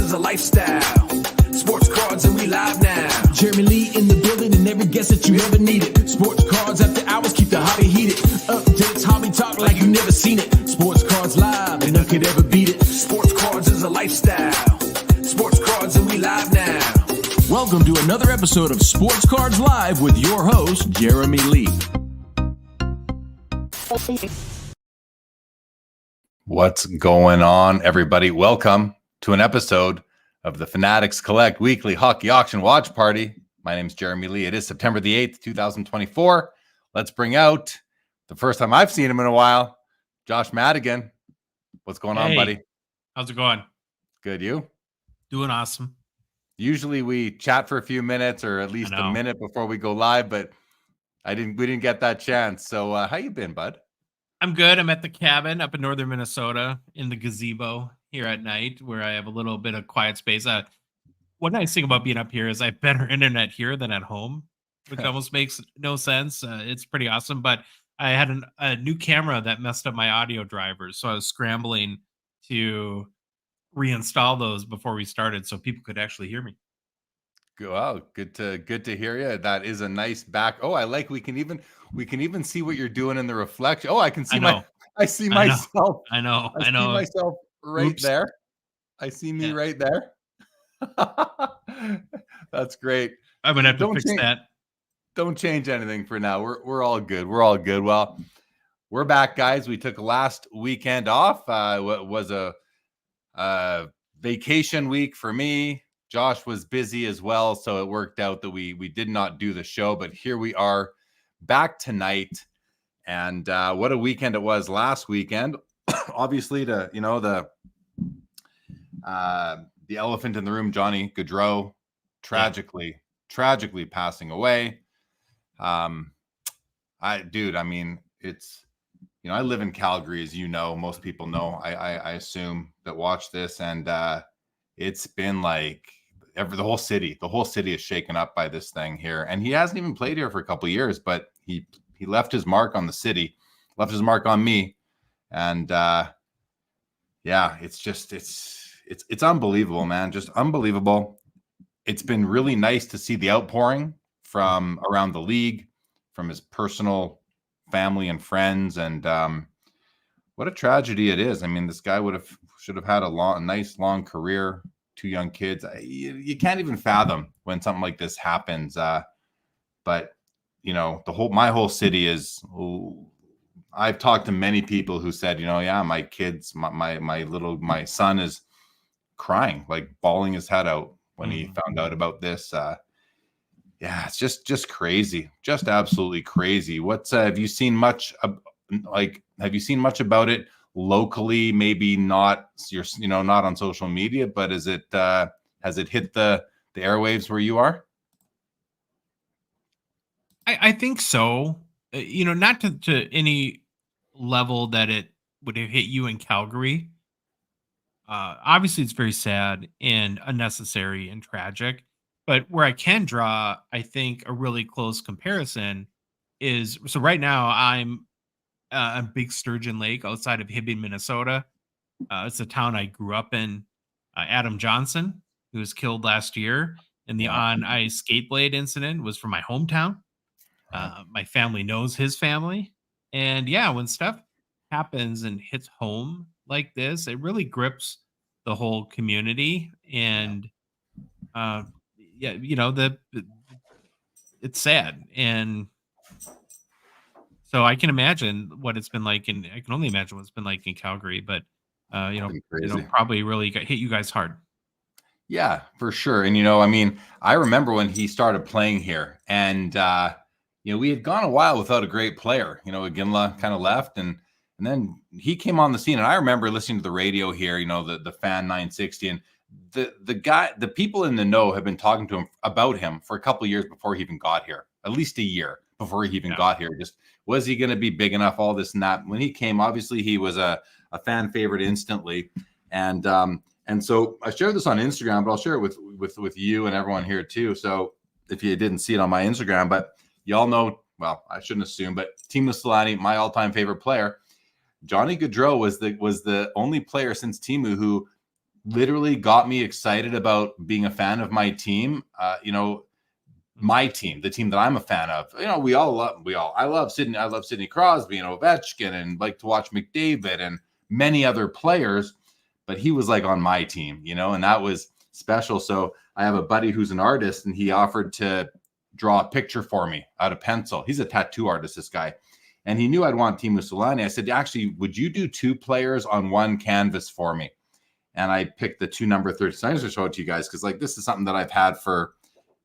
is a lifestyle. Sports cards and we live now. Jeremy Lee in the building and every guest that you ever needed. Sports cards after hours keep the hobby heated. Updates, hobby talk like you never seen it. Sports cards live and none could ever beat it. Sports cards is a lifestyle. Sports cards and we live now. Welcome to another episode of Sports Cards Live with your host, Jeremy Lee. What's going on, everybody? Welcome to an episode of the Fanatics Collect Weekly Hockey Auction Watch Party. My name is Jeremy Lee. It is September the 8th, 2024. Let's bring out the first time I've seen him in a while, Josh Madigan. What's going on, buddy? How's it going? Good, you? Doing awesome. Usually we chat for a few minutes or at least a minute before we go live, but we didn't get that chance. So how you been, bud? I'm good. I'm at the cabin up in northern Minnesota in the gazebo here at night where I have a little bit of quiet space. One nice thing about being up here is I have better internet here than at home, which almost makes no sense. It's pretty awesome, but I had a new camera that messed up my audio drivers, so I was scrambling to reinstall those before we started so people could actually hear me. Wow, good to hear you. That is a nice back. Oh, I like we can even see what you're doing in the reflection. Oh, I can see myself. I see myself right Oops. there. I see me right there. That's great. I'm gonna have to fix that. Don't change anything for now. We're all good. We're all good. Well, we're back, guys. We took last weekend off. It was a vacation week for me. Josh was busy as well, so it worked out that we did not do the show, but here we are back tonight. And what a weekend it was last weekend. Obviously, the elephant in the room, Johnny Gaudreau, tragically passing away. I mean, it's, I live in Calgary, as you know, most people know, I assume that watch this, and it's been like the whole city is shaken up by this thing here. And he hasn't even played here for a couple of years, but he left his mark on the city, left his mark on me. And it's unbelievable, man. Just unbelievable. It's been really nice to see the outpouring from around the league, from his personal family and friends. And what a tragedy it is. I mean, this guy should have had a nice long career, 2 young kids. You can't even fathom when something like this happens. But my whole city is. I've talked to many people who said, my kids, my son is crying, like bawling his head out when he found out about this. It's just crazy, just absolutely crazy. Have you seen much about it locally? Maybe not not on social media, but has it hit the airwaves where you are? I think so. Not to any level that it would have hit you in Calgary. Obviously, it's very sad and unnecessary and tragic. But where I can draw, I think, a really close comparison is, so right now I'm on Big Sturgeon Lake outside of Hibbing, Minnesota. It's a town I grew up in. Adam Johnson, who was killed last year in the on-ice skate blade incident, was from my hometown. My family knows his family. And when stuff happens and hits home like this, it really grips the whole community. And it's sad. And so I can imagine what it's been like, and I can only imagine what it's been like in Calgary, but probably really hit you guys hard. Yeah, for sure. And I remember when he started playing here, and we had gone a while without a great player. Iginla kind of left, and then he came on the scene. And I remember listening to the radio here, the Fan 960, and the people in the know have been talking to him about him for a couple of years before he even got here, at least a year before he even got here. Just, was he going to be big enough? All this and that. When he came, obviously he was a fan favorite instantly. And so I shared this on Instagram, but I'll share it with you and everyone here too. So if you didn't see it on my Instagram, but y'all know, well, I shouldn't assume, but Teemu Selanne, my all-time favorite player, Johnny Gaudreau was the only player since Timu who literally got me excited about being a fan of my team. My team, the team that I'm a fan of. I love Sidney Crosby and Ovechkin, and like to watch McDavid and many other players, but he was like on my team, and that was special. So I have a buddy who's an artist, and he offered to draw a picture for me out of pencil. He's a tattoo artist, this guy. And he knew I'd want Teemu Selanne. I said, actually, would you do 2 players on one canvas for me? And I picked the 2 number 30. So I just show it to you guys because this is something that I've had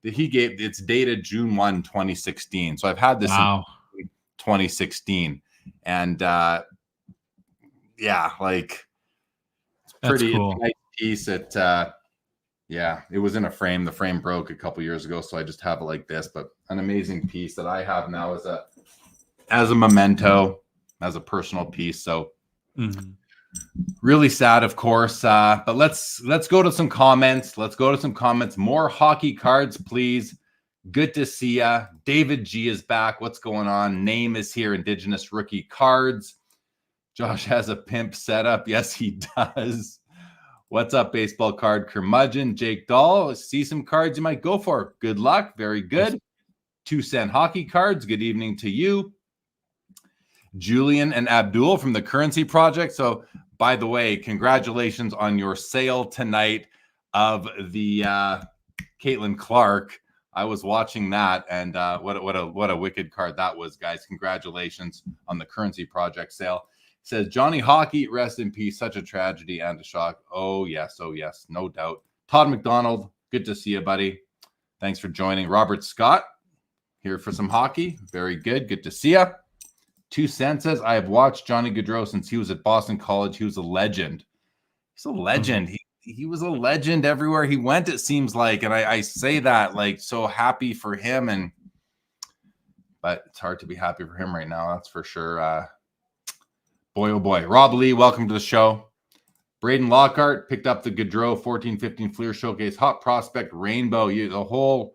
it's dated June 1, 2016. So I've had this in 2016. And it's pretty cool. It's a nice piece. It was in a frame. The frame broke a couple years ago, so I just have it like this. But an amazing piece that I have now as a memento, as a personal piece. So really sad, of course. But let's go to some comments. More hockey cards, please. Good to see ya. David G is back. What's going on? Name is here. Indigenous Rookie Cards. Josh has a pimp setup. Yes, he does. What's up, baseball card curmudgeon? Jake Dahl. See some cards you might go for. Good luck. Very good. 2-cent hockey cards. Good evening to you. Julian and Abdul from the Currency Project. So, by the way, congratulations on your sale tonight of the Caitlin Clark. I was watching that, and what a wicked card that was, guys. Congratulations on the Currency Project sale. It says Johnny Hockey, rest in peace. Such a tragedy and a shock. Oh yes, no doubt. Todd McDonald, good to see you, buddy. Thanks for joining. Robert Scott here for some hockey. Very good. Good to see you. 2 cents says, I have watched Johnny Gaudreau since he was at Boston College. He was a legend. He's a legend. He was a legend everywhere he went, it seems like. And I say that like so happy for him. But it's hard to be happy for him right now. That's for sure. Boy, oh boy. Rob Lee, welcome to the show. Braden Lockhart picked up the Gaudreau 14-15 Fleer Showcase Hot Prospect Rainbow. The whole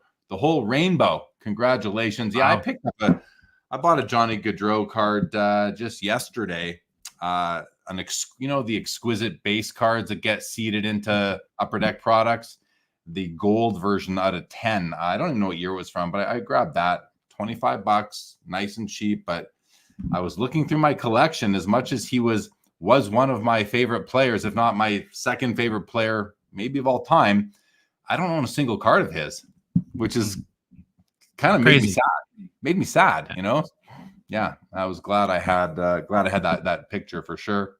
rainbow. Congratulations. Yeah, wow. I bought a Johnny Gaudreau card just yesterday. The exquisite base cards that get seeded into Upper Deck products. The gold version out of 10. I don't even know what year it was from, but I grabbed that. $25, nice and cheap. But I was looking through my collection. As much as he was one of my favorite players, if not my second favorite player, maybe of all time, I don't own a single card of his, which is kind of made me sad. Made me sad, Yeah, I was glad I had that picture for sure.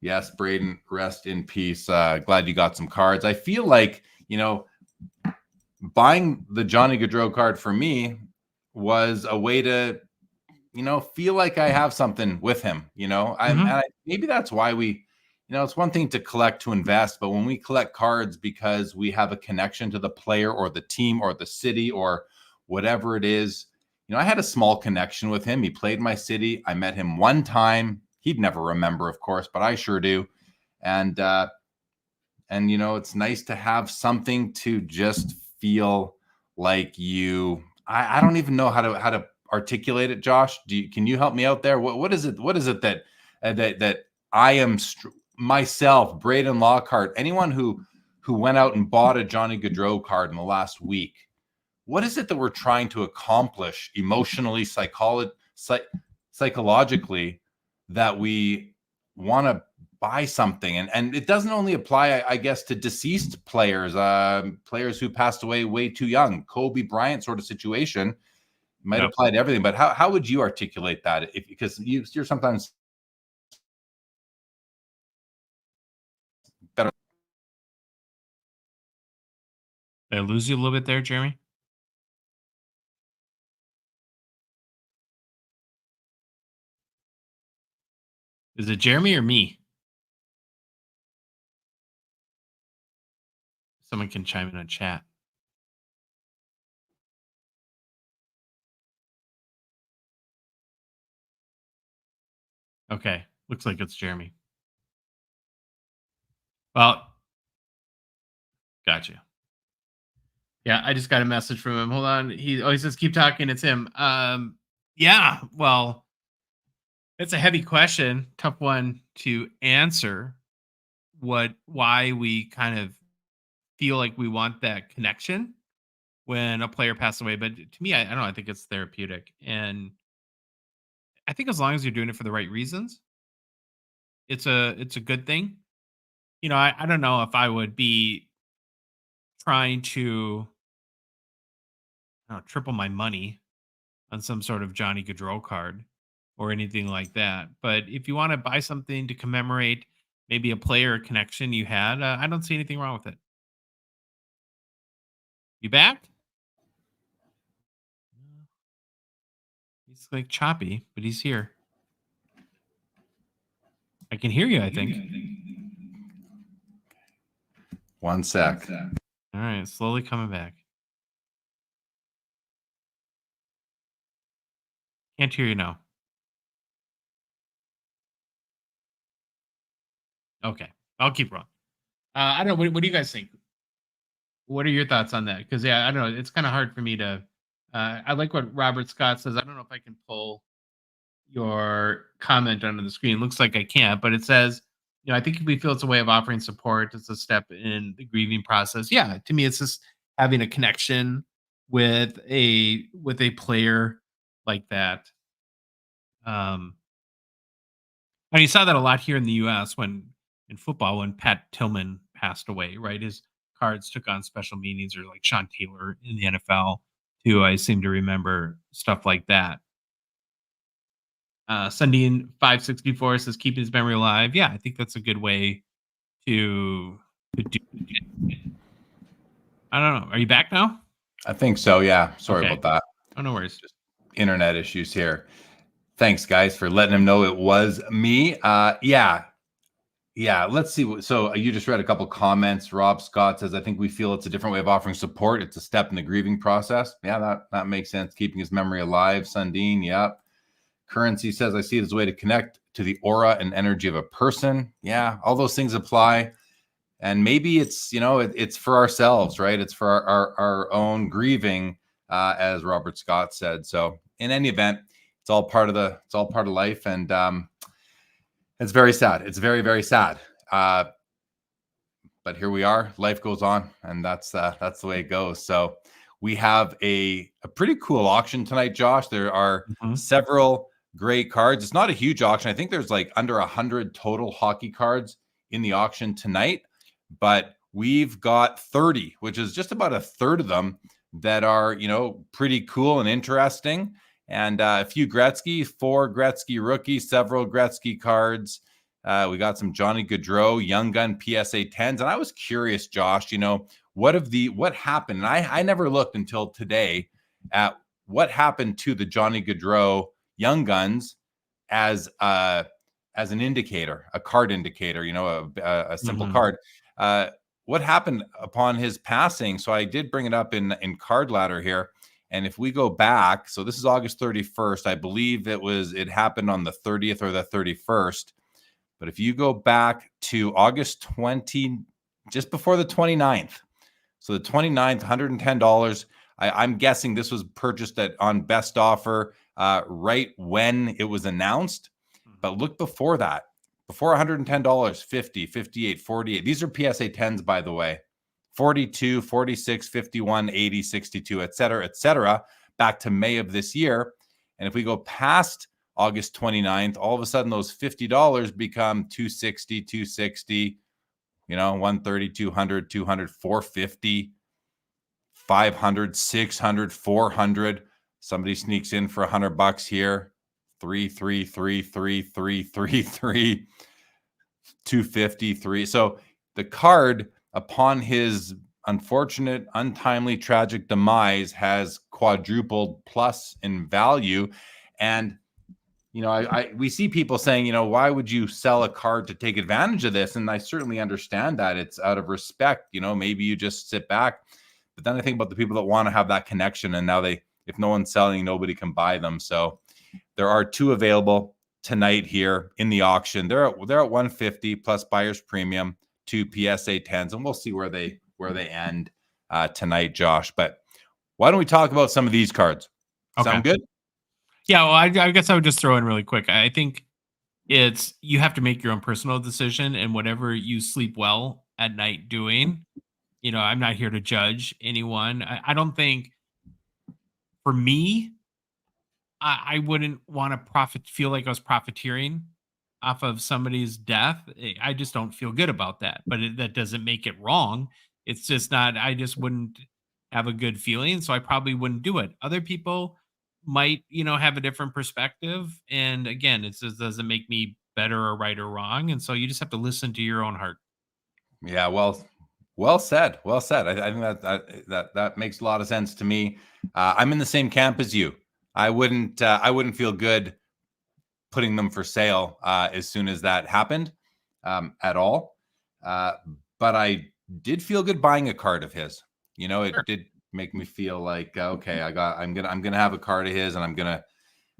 Yes, Braden, rest in peace. Glad you got some cards. I feel like buying the Johnny Gaudreau card for me was a way to feel like I have something with him. Maybe that's why we. It's one thing to collect to invest, but when we collect cards because we have a connection to the player or the team or the city or whatever it is, I had a small connection with him. He played my city. I met him one time. He'd never remember, of course, but I sure do. And it's nice to have something to just feel like you. I don't even know how to articulate it, Josh. Can you help me out there? What is it? What is it that I am myself, Braden Lockhart, anyone who went out and bought a Johnny Gaudreau card in the last week? What is it that we're trying to accomplish emotionally, psychologically, that we want to buy something? And it doesn't only apply, I guess, to deceased players, players who passed away way too young, Kobe Bryant sort of situation. It might apply to everything. But how would you articulate that? Because you're sometimes better. Did I lose you a little bit there, Jeremy? Is it Jeremy or me? Someone can chime in on chat. Okay, looks like it's Jeremy. Well, gotcha. Yeah, I just got a message from him. Hold on. He says, keep talking. It's him. Yeah, well, it's a heavy question. Tough one to answer. why we kind of feel like we want that connection when a player passed away. But to me, I don't know. I think it's therapeutic, and I think as long as you're doing it for the right reasons, it's a good thing. I don't know if I would be trying to triple my money on some sort of Johnny Gaudreau card or anything like that. But if you want to buy something to commemorate maybe a player connection you had, I don't see anything wrong with it. You back? He's like choppy, but he's here. I can hear you, I think. One sec. All right, slowly coming back. Can't hear you now. Okay, I'll keep rolling. I don't know. What do you guys think? What are your thoughts on that? Because I don't know. It's kind of hard for me to. I like what Robert Scott says. I don't know if I can pull your comment onto the screen. Looks like I can't, but it says, I think if we feel it's a way of offering support, it's a step in the grieving process. Yeah, to me, it's just having a connection with a player like that. And you saw that a lot here in the U.S. in football when Pat Tillman passed away, right? His cards took on special meanings, or like Sean Taylor in the NFL too. I seem to remember stuff like that. Sundin 564 says keeping his memory alive. Yeah, I think that's a good way to do it. I don't know. Are you back now? I think so. Yeah. Sorry about that. Oh, no worries. Just internet issues here. Thanks, guys, for letting him know it was me. Yeah. Let's see. So you just read a couple comments. Rob Scott says, I think we feel it's a different way of offering support. It's a step in the grieving process. Yeah, that makes sense. Keeping his memory alive. Sundin. Yep. Currency says, I see it as a way to connect to the aura and energy of a person. Yeah, all those things apply. And maybe it's, it's for ourselves, right? It's for our own grieving, as Robert Scott said. So in any event, it's all part of life. And it's very sad. It's very, very sad. But here we are. Life goes on, and that's the way it goes. So we have a pretty cool auction tonight, Josh. There are several great cards. It's not a huge auction. I think there's like under 100 total hockey cards in the auction tonight, but we've got 30, which is just about a third of them that are, pretty cool and interesting. And a few Gretzky, 4 Gretzky rookies, several Gretzky cards. We got some Johnny Gaudreau, Young Gun PSA 10s. And I was curious, Josh, what happened? And I never looked until today at what happened to the Johnny Gaudreau Young Guns as an indicator, a card indicator, a simple card. What happened upon his passing? So I did bring it up in Card Ladder here. And if we go back, so this is August 31st. I believe it happened on the 30th or the 31st. But if you go back to August 20, just before the 29th, so the 29th, $110. I'm guessing this was purchased on best offer right when it was announced. But look before that, before $110, 50, 58, 48. These are PSA 10s, by the way. 42, 46, 51, 80, 62, et cetera, back to May of this year. And if we go past August 29th, all of a sudden those $50 become 260, 260, 130, 200, 200, 450, 500, 600, 400. Somebody sneaks in for $100 here. 3, 3, 3, 3, 3, 3, 3, 253. So the card, upon his unfortunate, untimely, tragic demise, has quadrupled plus in value. And we see people saying, why would you sell a card to take advantage of this? And I certainly understand that. It's out of respect. Maybe you just sit back. But then I think about the people that want to have that connection, and now if no one's selling, nobody can buy them. So there are 2 available tonight here in the auction. They're at 150 plus buyer's premium, 2 PSA 10s, and we'll see where they end tonight, Josh. But why don't we talk about some of these cards? Okay. Sound good? Yeah, well, I guess I would just throw in really quick. I think It's you have to make your own personal decision, and whatever you sleep well at night doing, I'm not here to judge anyone. I don't think for me, I wouldn't want to feel like I was profiteering off of somebody's death. I just don't feel good about that. But that doesn't make it wrong. It's just not. I just wouldn't have a good feeling, so I probably wouldn't do it. Other people might, have a different perspective, and again, it just doesn't make me better or right or wrong. And so you just have to listen to your own heart. Yeah, well said. Well said. I think that makes a lot of sense to me. I'm in the same camp as you. I wouldn't feel good putting them for sale as soon as that happened at all. But I did feel good buying a card of his. It Sure. did make me feel like okay, I'm gonna have a card of his, and I'm gonna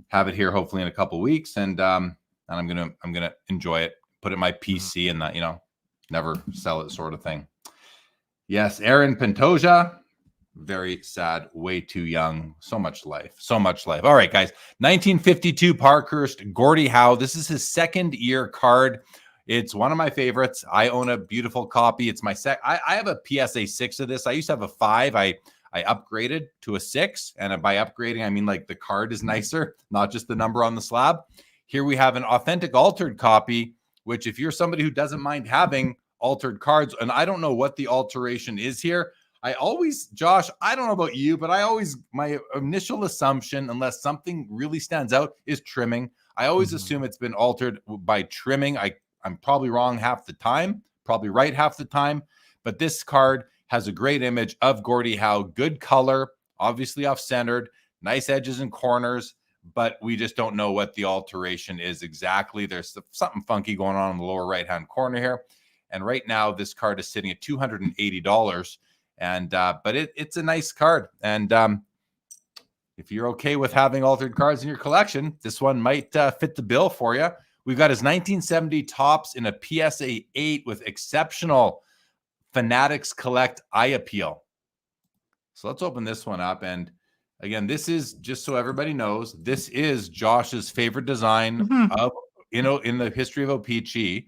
have it here hopefully in a couple weeks, and I'm gonna enjoy it. Put it in my PC, and never sell it, sort of thing. Yes, Aaron Pantoja. Very sad, way too young. So much life. All right, guys. 1952 Parkhurst, Gordie Howe. This is his second year card. It's one of my favorites. I own a beautiful copy. It's my I have a PSA 6 of this. I used to have a 5. I upgraded to a 6. And by upgrading, I mean like the card is nicer, not just the number on the slab. Here we have an authentic altered copy, which if you're somebody who doesn't mind having altered cards, and I don't know what the alteration is here, Josh, I don't know about you, but my initial assumption, unless something really stands out, is trimming. I always assume it's been altered by trimming. I'm probably wrong half the time, probably right half the time, but this card has a great image of Gordie Howe, good color, obviously off-centered, nice edges and corners, but we just don't know what the alteration is exactly. There's something funky going on in the lower right-hand corner here. And right now, this card is sitting at $280. And but it's a nice card, and if you're okay with having altered cards in your collection, this one might fit the bill for you. We've got his 1970 tops in a PSA 8 with exceptional Fanatics Collect eye appeal. So let's open this one up, and again, this is, just so everybody knows, this is Josh's favorite design of in the history of OPC.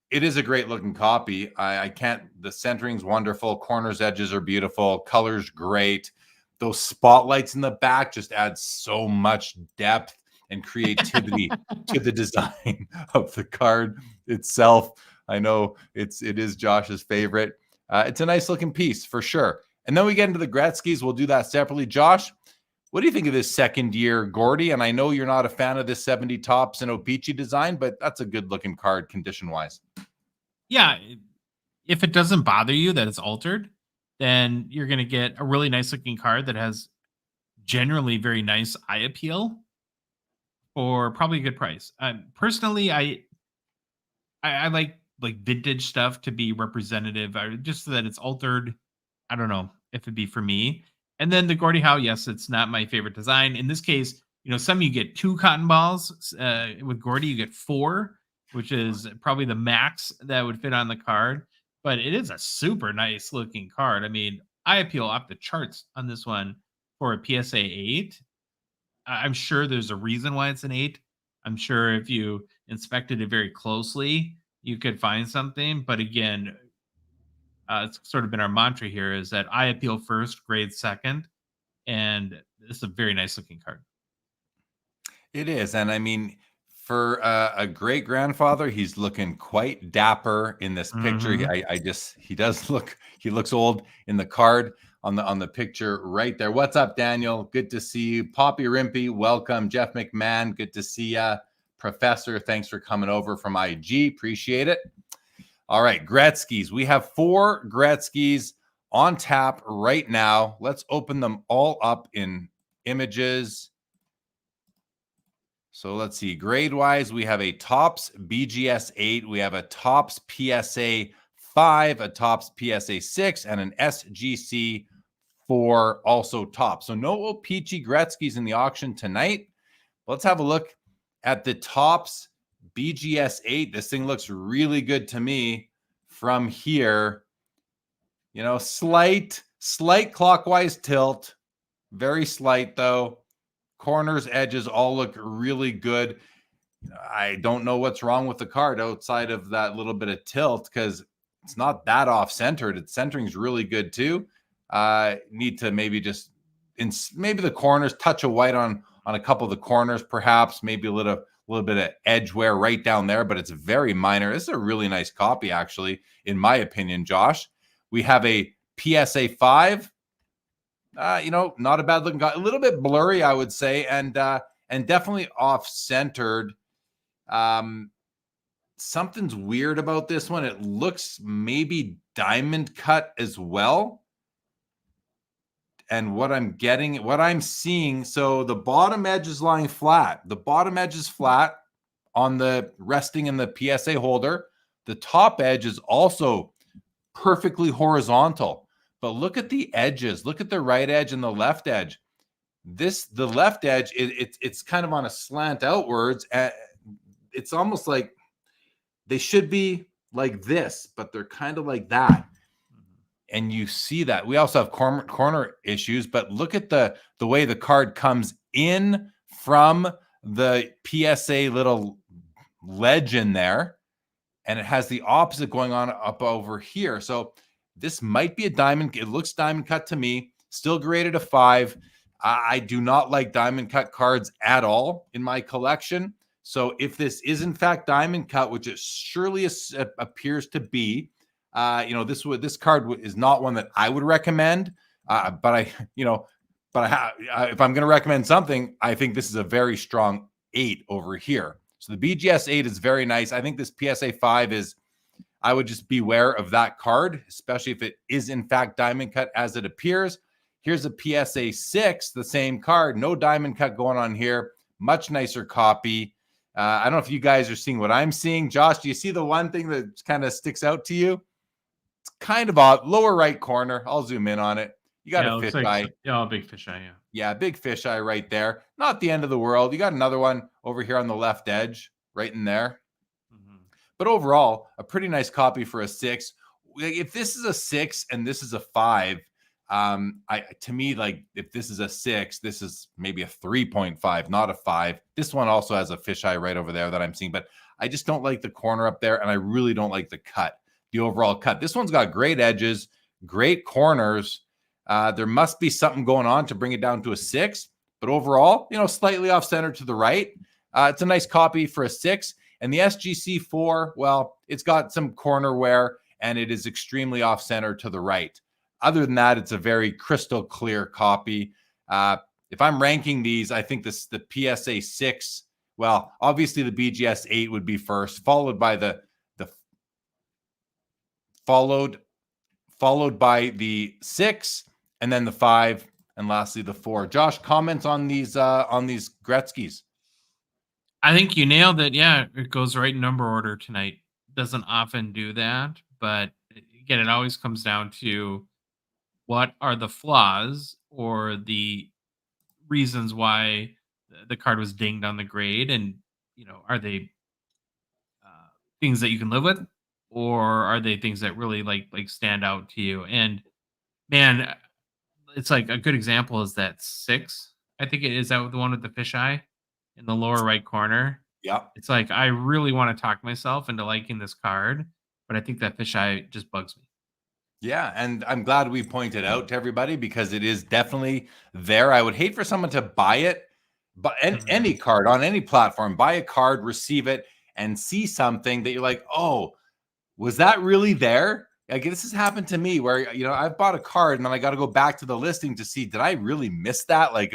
It is a great looking copy. The centering's wonderful. Corners, edges are beautiful. Color's great. Those spotlights in the back just add so much depth and creativity to the design of the card itself. I know it is Josh's favorite. It's a nice looking piece for sure. And then we get into the Gretzkys. We'll do that separately. Josh, what do you think of this second year Gordie? And I know you're not a fan of this 70 tops and OPC design, but that's a good looking card condition wise. Yeah. If it doesn't bother you that it's altered, then you're going to get a really nice looking card that has generally very nice eye appeal for probably a good price. Personally, I like vintage stuff to be representative, just so that it's altered. I don't know if it'd be for me. And then the Gordie Howe, yes, it's not my favorite design. In this case, some you get 2 cotton balls. With Gordie, you get 4, which is probably the max that would fit on the card. But it is a super nice looking card. I mean, eye appeal off the charts on this one for a PSA 8. I'm sure there's a reason why it's an 8. I'm sure if you inspected it very closely, you could find something. But again, it's sort of been our mantra here, is that eye appeal first, grade second. And this is a very nice looking card. It is. And I mean, for a great grandfather, he's looking quite dapper in this picture. He looks old in the card on the picture right there. What's up, Daniel? Good to see you. Poppy Rimpy, welcome. Jeff McMahon, good to see ya. Professor, thanks for coming over from IG. Appreciate it. All right, Gretzkys. We have 4 Gretzkys on tap right now. Let's open them all up in images. So let's see. Grade-wise, we have a Topps BGS 8. We have a Topps PSA 5, a Topps PSA 6, and an SGC 4 also top. So no OPC Gretzkys in the auction tonight. Let's have a look at the Topps BGS 8. This thing looks really good to me from here. Slight clockwise tilt. Very slight, though. Corners, edges all look really good. I don't know what's wrong with the card outside of that little bit of tilt, because it's not that off-centered. Its centering's really good too. Need to maybe just maybe the corners, touch of white on a couple of the corners, perhaps maybe a little bit of edge wear right down there, but it's very minor. This is a really nice copy, actually, in my opinion, Josh. We have a PSA 5. Not a bad looking card. A little bit blurry, I would say, and definitely off-centered. Something's weird about this one. It looks maybe diamond cut as well. And what I'm seeing, so the bottom edge is lying flat. The bottom edge is flat on the resting in the PSA holder. The top edge is also perfectly horizontal. But look at the edges. Look at the right edge and the left edge. The left edge, it's kind of on a slant outwards. It's almost like they should be like this, but they're kind of like that. And you see that. We also have corner issues, but look at the way the card comes in from the PSA little ledge in there, and it has the opposite going on up over here. So this might be a diamond. It looks diamond cut to me. Still graded a 5. I do not like diamond cut cards at all in my collection. So if this is in fact diamond cut, which it surely appears to be, this card is not one that I would recommend. But if I'm going to recommend something, I think this is a very strong 8 over here. So the BGS 8 is very nice. I think this PSA 5 is, I would just beware of that card, especially if it is in fact diamond cut as it appears. Here's a PSA 6, the same card, no diamond cut going on here. Much nicer copy. I don't know if you guys are seeing what I'm seeing. Josh, do you see the one thing that kind of sticks out to you? It's kind of odd. Lower right corner. I'll zoom in on it. You got a fisheye. Yeah, a big fisheye, yeah. Yeah, big fisheye right there. Not the end of the world. You got another one over here on the left edge, right in there. Mm-hmm. But overall, a pretty nice copy for a 6. If this is a 6 and this is a 5, to me, like, if this is a 6, this is maybe a 3.5, not a 5. This one also has a fisheye right over there that I'm seeing, but I just don't like the corner up there, and I really don't like the cut, the overall cut. This one's got great edges, great corners. There must be something going on to bring it down to a 6, but overall, slightly off center to the right. It's a nice copy for a 6. And the SGC 4, well, it's got some corner wear, and it is extremely off center to the right. Other than that, it's a very crystal clear copy. If I'm ranking these, I think the PSA 6, well, obviously the BGS 8 would be first, followed by the followed by the 6, and then the 5, and lastly the 4. Josh, comments on these Gretzkys? I think you nailed it. Yeah, it goes right in number order tonight. Doesn't often do that, but again, it always comes down to what are the flaws or the reasons why the card was dinged on the grade, and are they things that you can live with, or are they things that really like stand out to you? And man, it's like a good example is that 6. I think it is that the one with the fisheye in the lower right corner. Yeah, it's like I really want to talk myself into liking this card, but I think that fisheye just bugs me. Yeah, and I'm glad we pointed out to everybody because it is definitely there. I would hate for someone to buy it, but any card on any platform, buy a card, receive it, and see something that you're like, oh, was that really there? Like, this has happened to me where, I've bought a card and then I got to go back to the listing to see, did I really miss that? Like,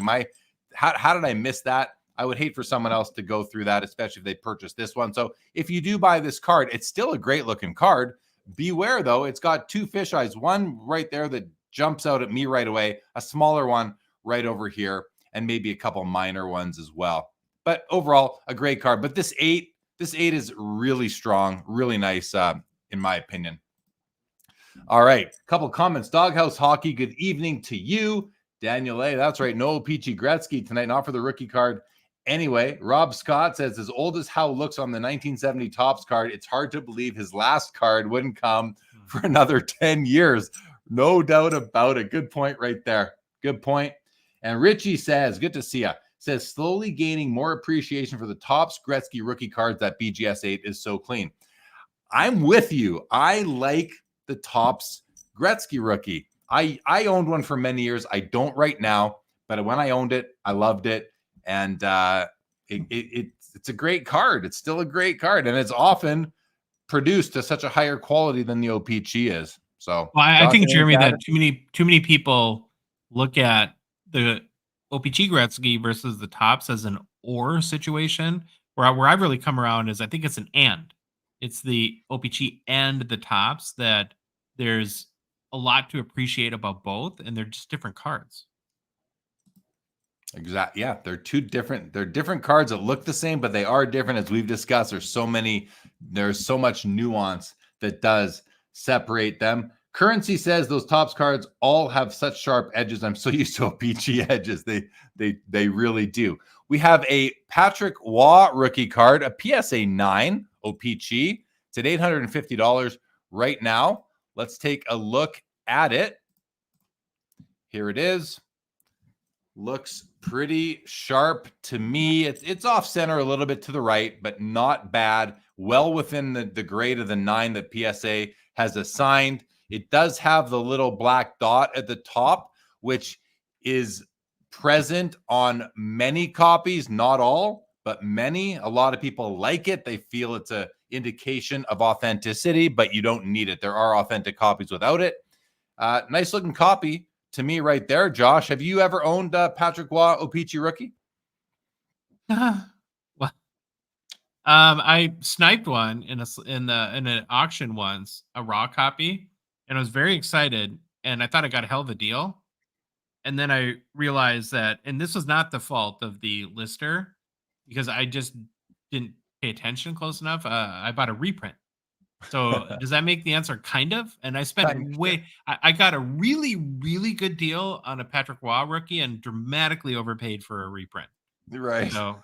how did I miss that? I would hate for someone else to go through that, especially if they purchased this one. So if you do buy this card, it's still a great looking card. Beware, though, it's got 2 fisheyes, one right there that jumps out at me right away, a smaller one right over here, and maybe a couple minor ones as well. But overall, a great card. But this 8 is really strong, really nice, in my opinion. All right, a couple comments. Doghouse Hockey, good evening to you. Daniel A., that's right, no Peachy Gretzky tonight, not for the rookie card. Anyway, Rob Scott says, as old as Howe looks on the 1970 Topps card, it's hard to believe his last card wouldn't come for another 10 years. No doubt about it. Good point right there. Good point. And Richie says, good to see you. says slowly gaining more appreciation for the Topps Gretzky rookie cards. That BGS 8 is so clean. I'm with you. I like the Topps Gretzky rookie. I owned one for many years. I don't right now, but when I owned it, I loved it. And it's a great card. It's still a great card. And it's often produced to such a higher quality than the OPG is. So well, I think, Jeremy, that added? too many people look at the OPG Gretzky versus the Topps as an or situation. Where I've really come around is I think it's an and. It's the OPG and the Topps that there's a lot to appreciate about both, and they're just different cards. Exactly. Yeah, they're different cards that look the same, but they are different. As we've discussed, there's so much nuance that does separate them. Currency says those Topps cards all have such sharp edges. I'm so used to OPG edges. They really do. We have a Patrick Waugh rookie card, a PSA 9 OPG. It's at $850 right now. Let's take a look at it. Here it is. Looks pretty sharp to me. It's off center a little bit to the right, but not bad. Well within the grade of the 9 that PSA has assigned. It does have the little black dot at the top, which is present on many copies, not all, but many. A lot of people like it. They feel it's an indication of authenticity, but you don't need it. There are authentic copies without it. Nice looking copy to me right there. Josh, have you ever owned Patrick Waugh OPG rookie? Well, I sniped one in an auction once, a raw copy, and I was very excited, and I thought I got a hell of a deal. And then I realized that, and this was not the fault of the lister, because I just didn't pay attention close enough. I bought a reprint. So does that make the answer? Kind of. And I spent I got a really, really good deal on a Patrick Waugh rookie and dramatically overpaid for a reprint. Right. So,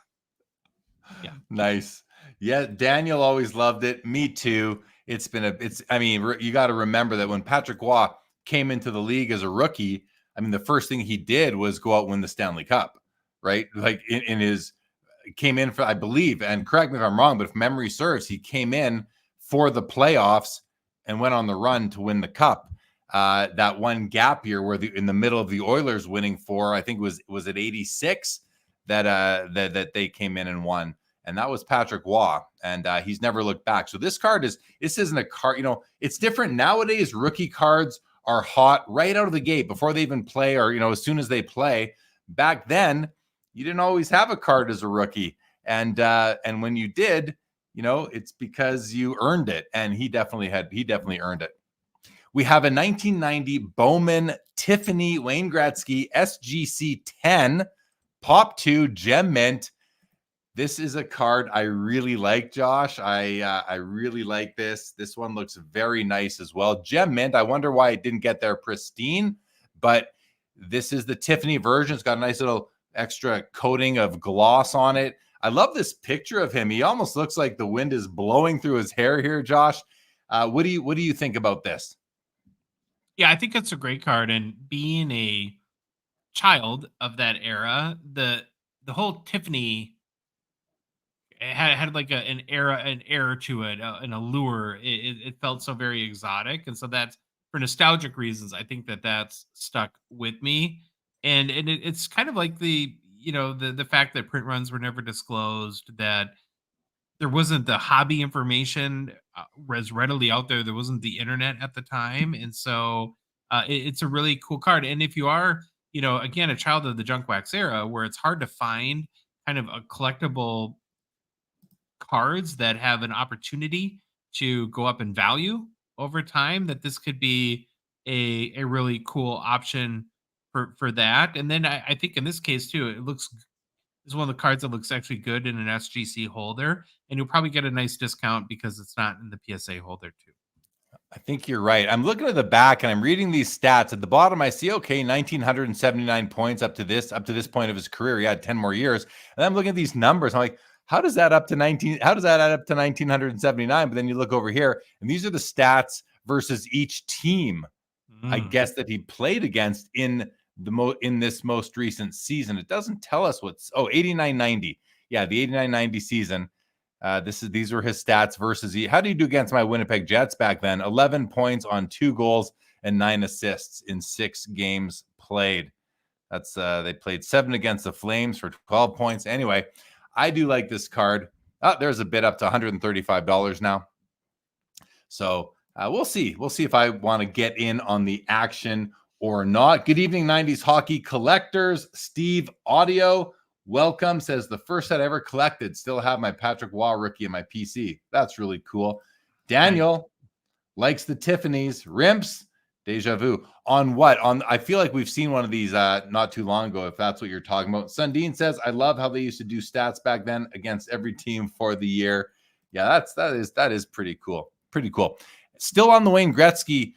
yeah. Nice. Yeah. Daniel always loved it. Me too. I mean, you got to remember that when Patrick Waugh came into the league as a rookie, I mean, the first thing he did was go out and win the Stanley Cup, right? Like came in for, I believe, and correct me if I'm wrong, but if memory serves, he came in for the playoffs and went on the run to win the cup. That one gap year where in the middle of the Oilers winning for, I think was it 86 that they came in and won. And that was Patrick Waugh, and he's never looked back. So this isn't a card, it's different nowadays. Rookie cards are hot right out of the gate before they even play, or, as soon as they play. Back then, you didn't always have a card as a rookie. And when you did, it's because you earned it, and he definitely earned it. We have a 1990 Bowman Tiffany Wayne Gretzky SGC 10 Pop 2 Gem Mint. This is a card I really like, Josh. I really like this. This one looks very nice as well. Gem Mint. I wonder why it didn't get there pristine, but this is the Tiffany version. It's got a nice little extra coating of gloss on it. I love this picture of him. He almost looks like the wind is blowing through his hair here, Josh. What do you think about this? Yeah, I think it's a great card. And being a child of that era, the whole Tiffany had like an air to it, an allure. It felt so very exotic, and so that's, for nostalgic reasons, I think that's stuck with me. And it's kind of like the fact that print runs were never disclosed, that there wasn't the hobby information as readily out there. There wasn't the internet at the time, and so it's a really cool card. And if you are, again, a child of the junk wax era, where it's hard to find kind of a collectible cards that have an opportunity to go up in value over time, that this could be a really cool option for that. And then I think in this case too, it's one of the cards that looks actually good in an SGC holder, and you'll probably get a nice discount because it's not in the PSA holder too. I think you're right. I'm looking at the back and I'm reading these stats. At the bottom, I see, 1,979 points up to this point of his career. He had 10 more years. And I'm looking at these numbers. I'm like, how does that add up to 1,979? But then you look over here, and these are the stats versus each team, I guess, that he played against in in this most recent season. It doesn't tell us what's 89-90. Yeah, the 89-90 season. These were his stats versus how do you do against my Winnipeg Jets back then? 11 points on 2 goals and 9 assists in 6 games played. That's they played 7 against the Flames for 12 points. Anyway, I do like this card. There's a bid up to $135 now. So we'll see. We'll see if I want to get in on the action or not. Good evening, 90s hockey collectors. Steve Audio, welcome. Says the first set I ever collected. Still have my Patrick Waugh rookie in my PC. That's really cool. Daniel likes the Tiffany's. Rimps, deja vu. On what? I feel like we've seen one of these not too long ago, if that's what you're talking about. Sundin says, I love how they used to do stats back then against every team for the year. Yeah, that is pretty cool. Pretty cool. Still on the Wayne Gretzky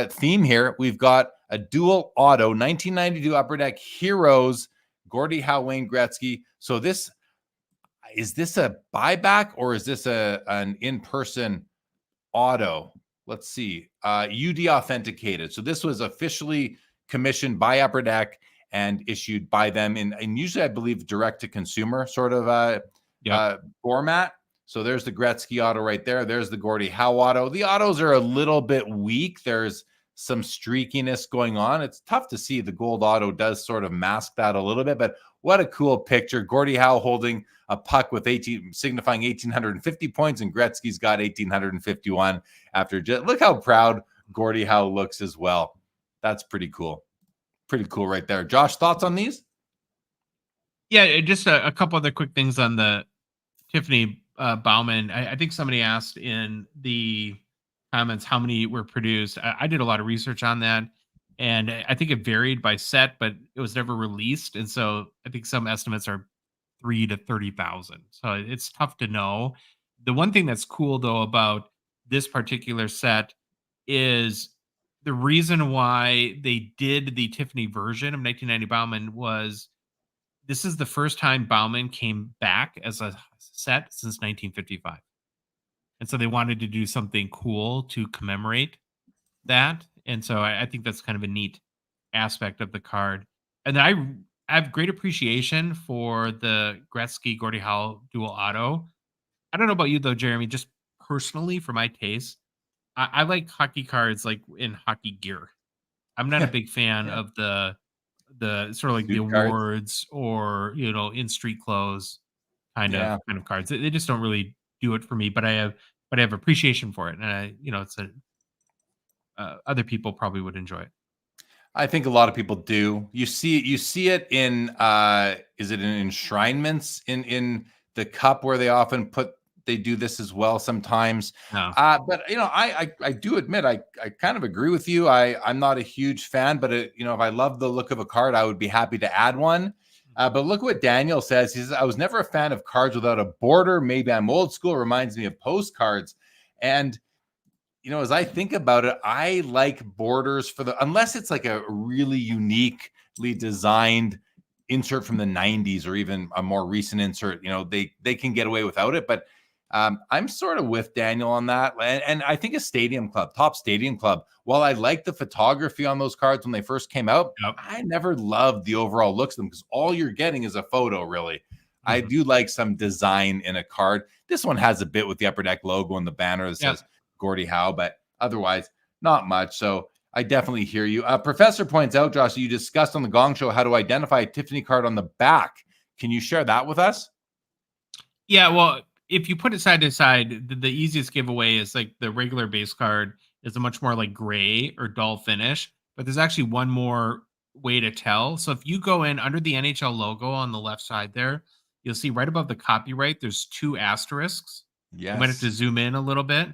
theme here. We've got a dual auto 1992 Upper Deck Heroes, Gordie Howe, Wayne Gretzky. So is this a buyback or is this an in-person auto? Let's see. UD authenticated. So this was officially commissioned by Upper Deck and issued by them and usually I believe direct to consumer sort of format. So there's the Gretzky auto right there. There's the Gordie Howe auto. The autos are a little bit weak. There's some streakiness going on. It's tough to see. The gold auto does sort of mask that a little bit, but what a cool picture. Gordie Howe holding a puck with signifying 1,850 points, and Gretzky's got 1,851 after look how proud Gordie Howe looks as well. That's pretty cool. Pretty cool right there. Josh, thoughts on these? Yeah, just a couple other quick things on the Tiffany Bowman. I think somebody asked in the comments how many were produced. I did a lot of research on that, and I think it varied by set, but it was never released. And so I think some estimates are 3,000 to 30,000. So it's tough to know. The one thing that's cool though about this particular set is the reason why they did the Tiffany version of 1990 Bowman was this is the first time Bowman came back as a set since 1955. And so they wanted to do something cool to commemorate that. And so I think that's kind of a neat aspect of the card. And I have great appreciation for the Gretzky Gordie Howe dual auto. I don't know about you though, Jeremy, just personally for my taste, I like hockey cards like in hockey gear. I'm not a big fan of the sort of like the awards or, in street clothes kind of cards. They just don't really do it for me, but I have appreciation for it. And it's other people probably would enjoy it. I think a lot of people do. You see it in is it in enshrinements in the cup where they often they do this as well sometimes. No. But I do admit I kind of agree with you. I'm not a huge fan, but if I love the look of a card, I would be happy to add one. But look what Daniel says. He says, I was never a fan of cards without a border. Maybe I'm old school. Reminds me of postcards. And as I think about it, I like borders unless it's like a really uniquely designed insert from the 90s or even a more recent insert, they can get away without it. But I'm sort of with Daniel on that. And I think Top Stadium Club, while I like the photography on those cards when they first came out, I never loved the overall looks of them because all you're getting is a photo, really. Mm-hmm. I do like some design in a card. This one has a bit with the Upper Deck logo and the banner that says Gordie Howe, but otherwise not much. So I definitely hear you. Professor points out, Josh, you discussed on the Gong Show how to identify a Tiffany card on the back. Can you share that with us? Yeah, well, if you put it side to side, the easiest giveaway is like the regular base card is a much more like gray or dull finish, but there's actually one more way to tell. So if you go in under the NHL logo on the left side there, you'll see right above the copyright, there's 2 asterisks. Yes. You might have to zoom in a little bit.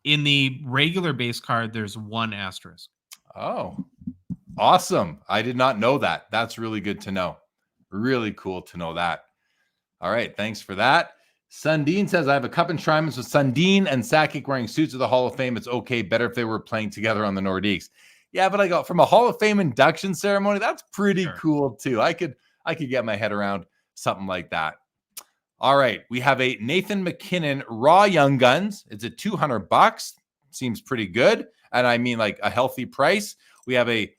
In the regular base card, there's 1 asterisk. Oh, awesome. I did not know that. That's really good to know. Really cool to know that. All right. Thanks for that. Sundin says, I have a cup enshrinements with Sundin and Sakic wearing suits of the Hall of Fame. It's okay. Better if they were playing together on the Nordiques. Yeah, but I go from a Hall of Fame induction ceremony. That's pretty cool too. I could get my head around something like that. All right. We have a Nathan McKinnon Raw Young Guns. It's at $200. Seems pretty good. And I mean like a healthy price. We have a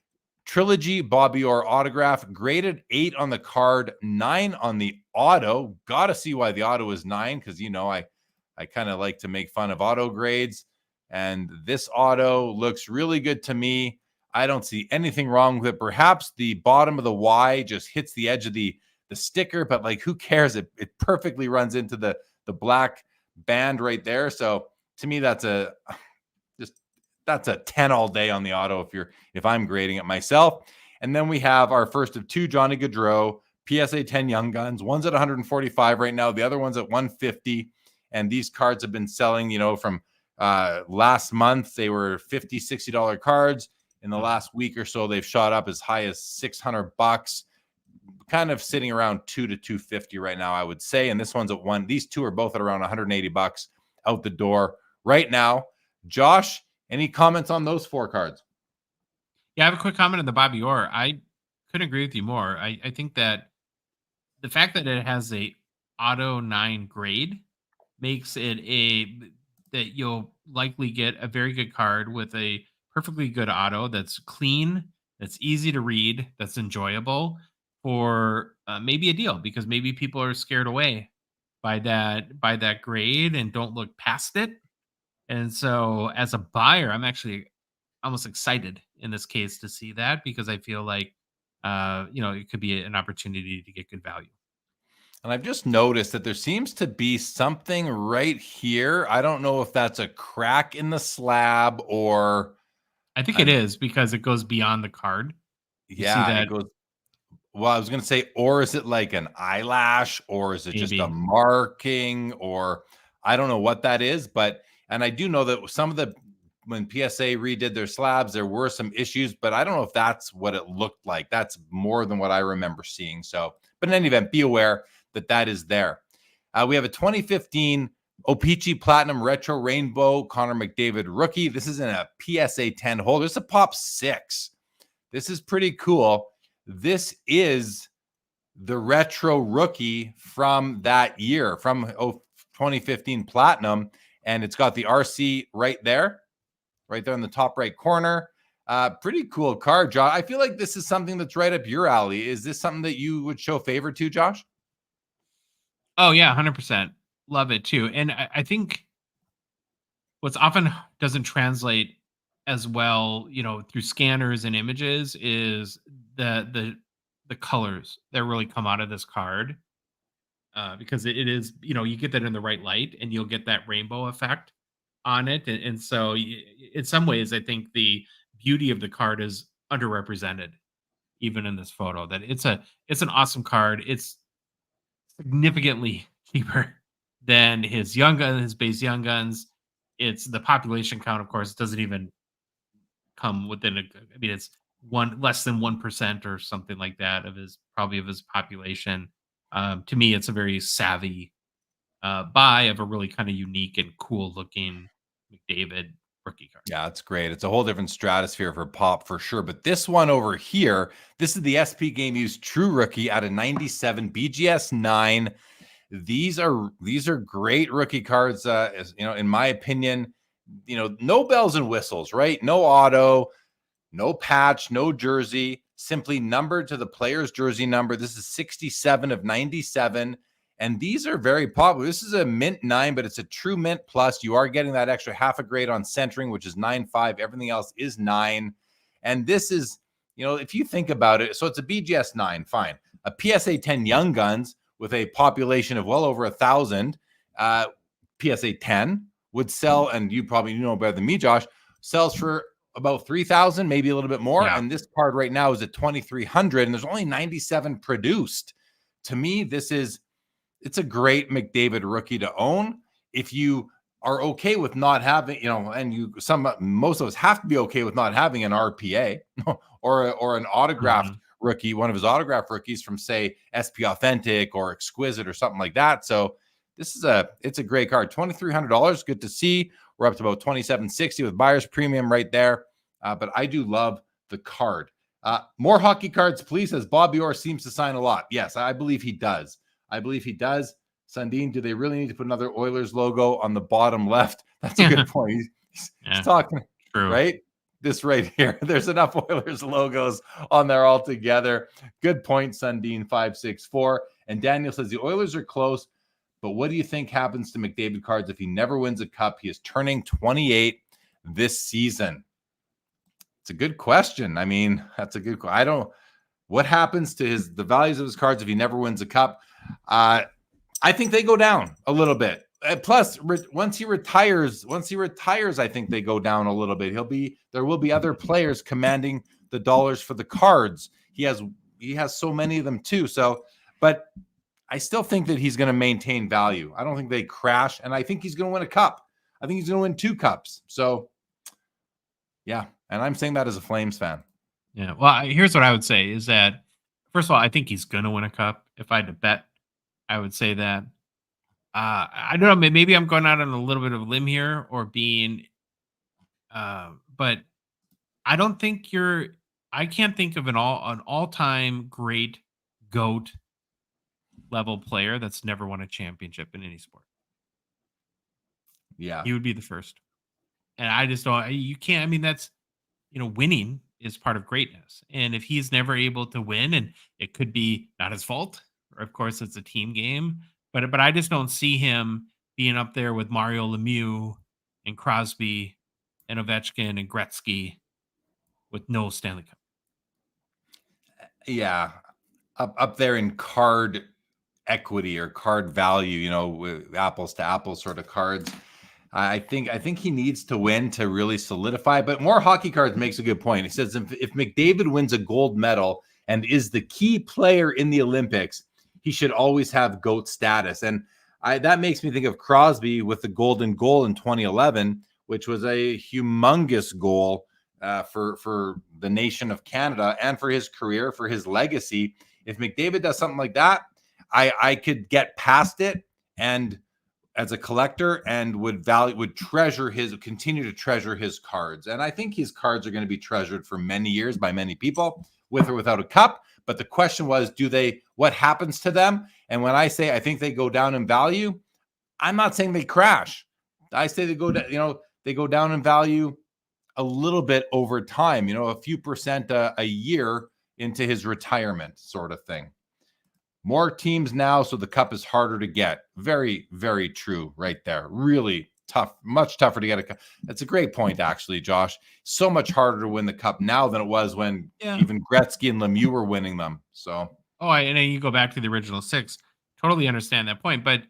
Trilogy Bobby Orr autograph, graded 8 on the card, 9 on the auto. Gotta see why the auto is 9, because I kind of like to make fun of auto grades. And this auto looks really good to me. I don't see anything wrong with it. Perhaps the bottom of the Y just hits the edge of the sticker, but like, who cares? It perfectly runs into the black band right there. So to me, that's a 10 all day on the auto if I'm grading it myself. And then we have our first of 2 Johnny Gaudreau PSA 10 Young Guns. One's at 145 right now. The other one's at 150. And these cards have been selling, from last month. They were $50, $60 cards. In the last week or so, they've shot up as high as $600, kind of sitting around $200 to $250 right now, I would say. And this one's at 1. These two are both at around $180 out the door right now. Josh, any comments on those 4 cards? Yeah, I have a quick comment on the Bobby Orr. I couldn't agree with you more. I think that the fact that it has a auto 9 grade makes it that you'll likely get a very good card with a perfectly good auto that's clean, that's easy to read, that's enjoyable for maybe a deal, because maybe people are scared away by that grade and don't look past it. And so as a buyer, I'm actually almost excited in this case to see that, because I feel like it could be an opportunity to get good value. And I've just noticed that there seems to be something right here. I don't know if that's a crack in the slab or... I think it is, because it goes beyond the card. You see that? It goes... Well, I was going to say, or is it like an eyelash, or is it just a marking, or I don't know what that is. And I do know that when PSA redid their slabs, there were some issues, but I don't know if that's what it looked like. That's more than what I remember seeing. So, but in any event, be aware that is there. We have a 2015 O-Pee-Chee Platinum Retro Rainbow Connor McDavid rookie. This is in a PSA 10 holder. It's a Pop 6. This is pretty cool. This is the retro rookie from that year, from 2015 Platinum, and it's got the RC right there in the top right corner. Pretty cool card, Josh. I feel like this is something that's right up your alley. Is this something that you would show favor to, Josh? Oh, yeah, 100%. Love it, too. And I think what's often doesn't translate as well, through scanners and images is the colors that really come out of this card. Because it is, you get that in the right light and you'll get that rainbow effect on it. And so in some ways, I think the beauty of the card is underrepresented, even in this photo. That it's an awesome card. It's significantly cheaper than his base Young Guns. It's the population count, of course, doesn't even come within it's less than 1% or something like that of his population. To me, it's a very savvy buy of a really kind of unique and cool looking McDavid rookie card. Yeah, it's great. It's a whole different stratosphere for Pop for sure. But this one over here, this is the SP Game Used True Rookie out of 97 BGS 9. These are great rookie cards. In my opinion, no bells and whistles, right? No auto, no patch, no jersey, simply numbered to the player's jersey number. This is 67 of 97. And these are very popular. This is a mint 9, but it's a true mint plus. You are getting that extra half a grade on centering, which is 9.5. Everything else is 9. And this is, if you think about it, so it's a BGS 9, fine. A PSA 10 Young Guns with a population of well over 1,000, PSA 10 would sell, and you probably know better than me, Josh, sells for about 3,000, maybe a little bit more. Yeah. And this card right now is at 2,300, and there's only 97 produced. To me, it's a great McDavid rookie to own. If you are okay with not having, and most of us have to be okay with not having an RPA or an autographed rookie, one of his autographed rookies from, say, SP Authentic or Exquisite or something like that. So it's a great card. $2,300, good to see. We're up to about $2,760 with buyer's premium right there. But I do love the card. More hockey cards, please, as Bobby Orr seems to sign a lot. Yes, I believe he does. Sundin, do they really need to put another Oilers logo on the bottom left? That's a good point. He's talking, true, right? this right here. There's enough Oilers logos on there all together. Good point, Sundin 564. And Daniel says the Oilers are close, but what do you think happens to McDavid cards if he never wins a cup? He is turning 28 this season. It's a good question. I mean, that's a good question. What happens to the values of his cards if he never wins a cup? I think they go down a little bit. Plus, once he retires, I think they go down a little bit. There will be other players commanding the dollars for the cards. He has so many of them too. So, but I still think that he's going to maintain value. I don't think they crash, and I think he's going to win a cup. I think he's going to win 2 cups. So, yeah, and I'm saying that as a Flames fan. Yeah. Well, here's what I would say is that, first of all, I think he's going to win a cup. If I had to bet, I would say that. I don't know. Maybe I'm going out on a little bit of a limb here or but I don't think I can't think of an all-time great GOAT level player that's never won a championship in any sport. Yeah. He would be the first. And I just don't, you can't, I mean, that's, winning is part of greatness. And if he's never able to win, and it could be not his fault, or of course it's a team game, but I just don't see him being up there with Mario Lemieux and Crosby and Ovechkin and Gretzky with no Stanley Cup. Yeah. Up there in card equity or card value, with apples to apples sort of cards. I think he needs to win to really solidify, but More Hockey Cards makes a good point. He says if McDavid wins a gold medal and is the key player in the Olympics, he should always have GOAT status. And that makes me think of Crosby with the golden goal in 2011, which was a humongous goal for the nation of Canada and for his career, for his legacy. If McDavid does something like that, I could get past it and as a collector and would continue to treasure his cards. And I think his cards are going to be treasured for many years by many people, with or without a cup. But the question was, what happens to them? And when I say I think they go down in value, I'm not saying they crash. I say they go down, they go down in value a little bit over time, a few percent a year into his retirement sort of thing. More teams now, so the cup is harder to get. Very, very true right there. Really tough, much tougher to get a cup. That's a great point, actually, Josh. So much harder to win the cup now than it was when even Gretzky and Lemieux were winning them. So, and then you go back to the original 6. Totally understand that point, but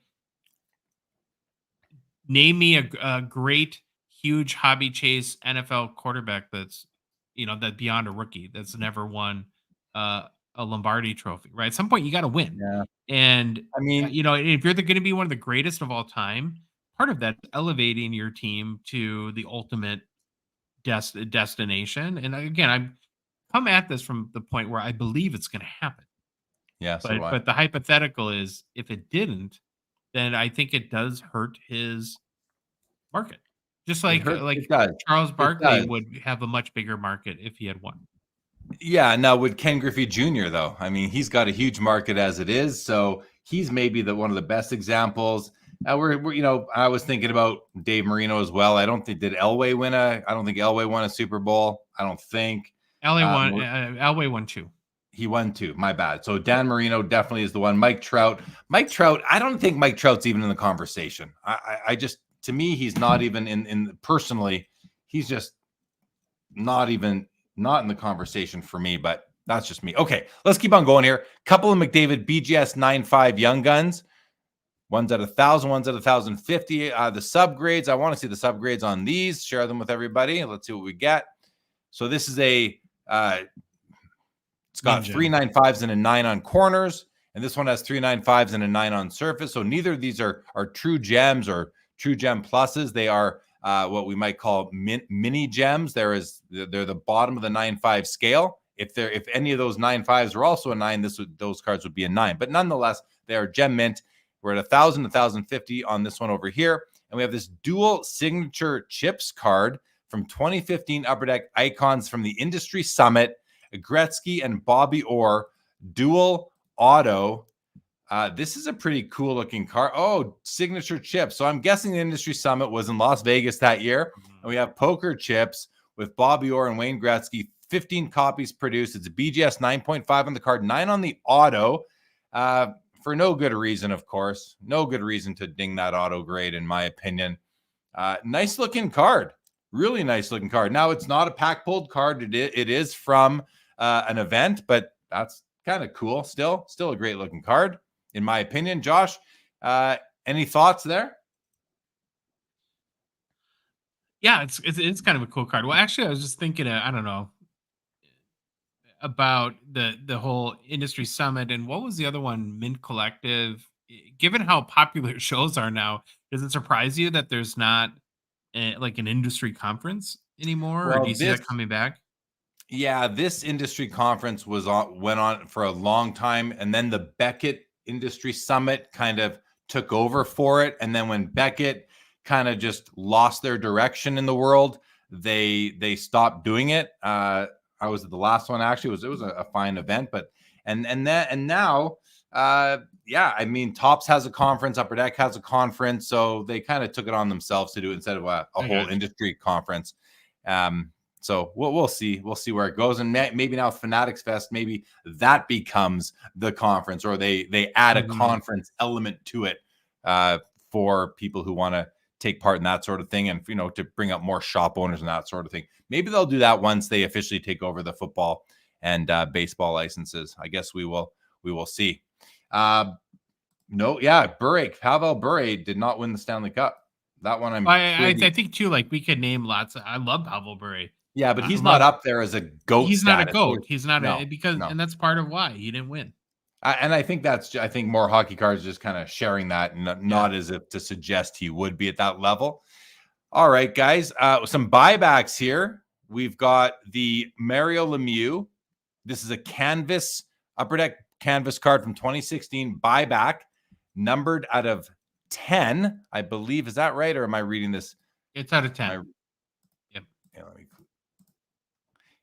name me a great, huge hobby chase NFL quarterback that's, that beyond a rookie that's never won a Lombardi trophy, right? At some point you got to win. Yeah. And I mean, if you're going to be one of the greatest of all time, part of that is elevating your team to the ultimate destination. And again, I'm come at this from the point where I believe it's going to happen. Yeah. But the hypothetical is if it didn't, then I think it does hurt his market. Just like Charles Barkley would have a much bigger market if he had won. Yeah, now with Ken Griffey Jr., though, I mean, he's got a huge market as it is, so he's maybe one of the best examples. I was thinking about Dave Marino as well. I don't think Elway won a Super Bowl. I don't think Elway won 2. He won 2. My bad. So Dan Marino definitely is the one. Mike Trout. I don't think Mike Trout's even in the conversation. I just, to me, he's not even in personally. He's just not in the conversation for me, but that's just me. Okay, let's keep on going here. Couple of McDavid BGS 9.5 Young Guns. One's at 1,000, one's at 1,050. The subgrades, I want to see the subgrades on these. Share them with everybody. Let's see what we get. So this is it's got 3 9.5s and a 9 on corners. And this one has 3 9.5s and a 9 on surface. So neither of these are true gems or true gem pluses. They are what we might call mini gems. They're the bottom of the 9.5 scale. If any of those 9.5s are also a 9, those cards would be a 9. But nonetheless, they are gem mint. We're at 1,000, 1,050 on this one over here, and we have this dual signature chips card from 2015 Upper Deck Icons from the Industry Summit. Gretzky and Bobby Orr dual auto. This is a pretty cool looking card. Oh, signature chips. So I'm guessing the Industry Summit was in Las Vegas that year. And we have poker chips with Bobby Orr and Wayne Gretzky. 15 copies produced. It's a BGS 9.5 on the card, 9 on the auto. For no good reason, of course. No good reason to ding that auto grade, in my opinion. Nice looking card. Really nice looking card. Now, it's not a pack pulled card. It is from an event, but that's kind of cool. Still a great looking card, in my opinion. Josh, any thoughts there? Yeah, it's kind of a cool card. Well, actually, I was just thinking, I don't know, about the whole industry summit, and what was the other one, Mint Collective. Given how popular shows are now, does it surprise you that there's not like an industry conference anymore, or do you see that coming back? Yeah, this industry conference went on for a long time, and then the Beckett Industry Summit kind of took over for it. And then when Beckett kind of just lost their direction in the world, they stopped doing it. I was at the last one, actually. It was a fine event, but now yeah, I mean, Tops has a conference, Upper Deck has a conference, so they kind of took it on themselves to do it instead of a whole industry conference. So we'll see where it goes, and maybe now Fanatics Fest, maybe that becomes the conference, or they add a conference element to it for people who want to take part in that sort of thing, and to bring up more shop owners and that sort of thing. Maybe they'll do that once they officially take over the football and baseball licenses. I guess we will see. Pavel Bure did not win the Stanley Cup. That one I think too, like, we could name lots I love Pavel Bure. Yeah, but he's not up there as a GOAT. He's not a GOAT. He's not and that's part of why he didn't win. And I think I think more Hockey Cards just kind of sharing that, not as if to suggest he would be at that level. All right, guys, some buybacks here. We've got the Mario Lemieux. This is a canvas, Upper Deck canvas card from 2016, buyback, numbered out of 10, I believe. Is that right, or am I reading this? It's out of 10. Yep. Yeah,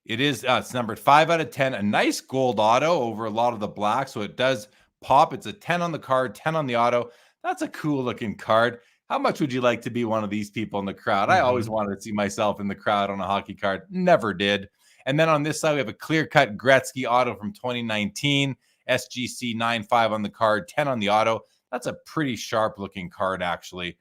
it is. It's numbered 5 out of 10. A nice gold auto over a lot of the black, so it does pop. It's a 10 on the card, 10 on the auto. That's a cool looking card. How much would you like to be one of these people in the crowd? I always wanted to see myself in the crowd on a hockey card. Never did. And then on this side, we have a clear-cut Gretzky auto from 2019. SGC 9.5 on the card, 10 on the auto. That's a pretty sharp-looking card, actually.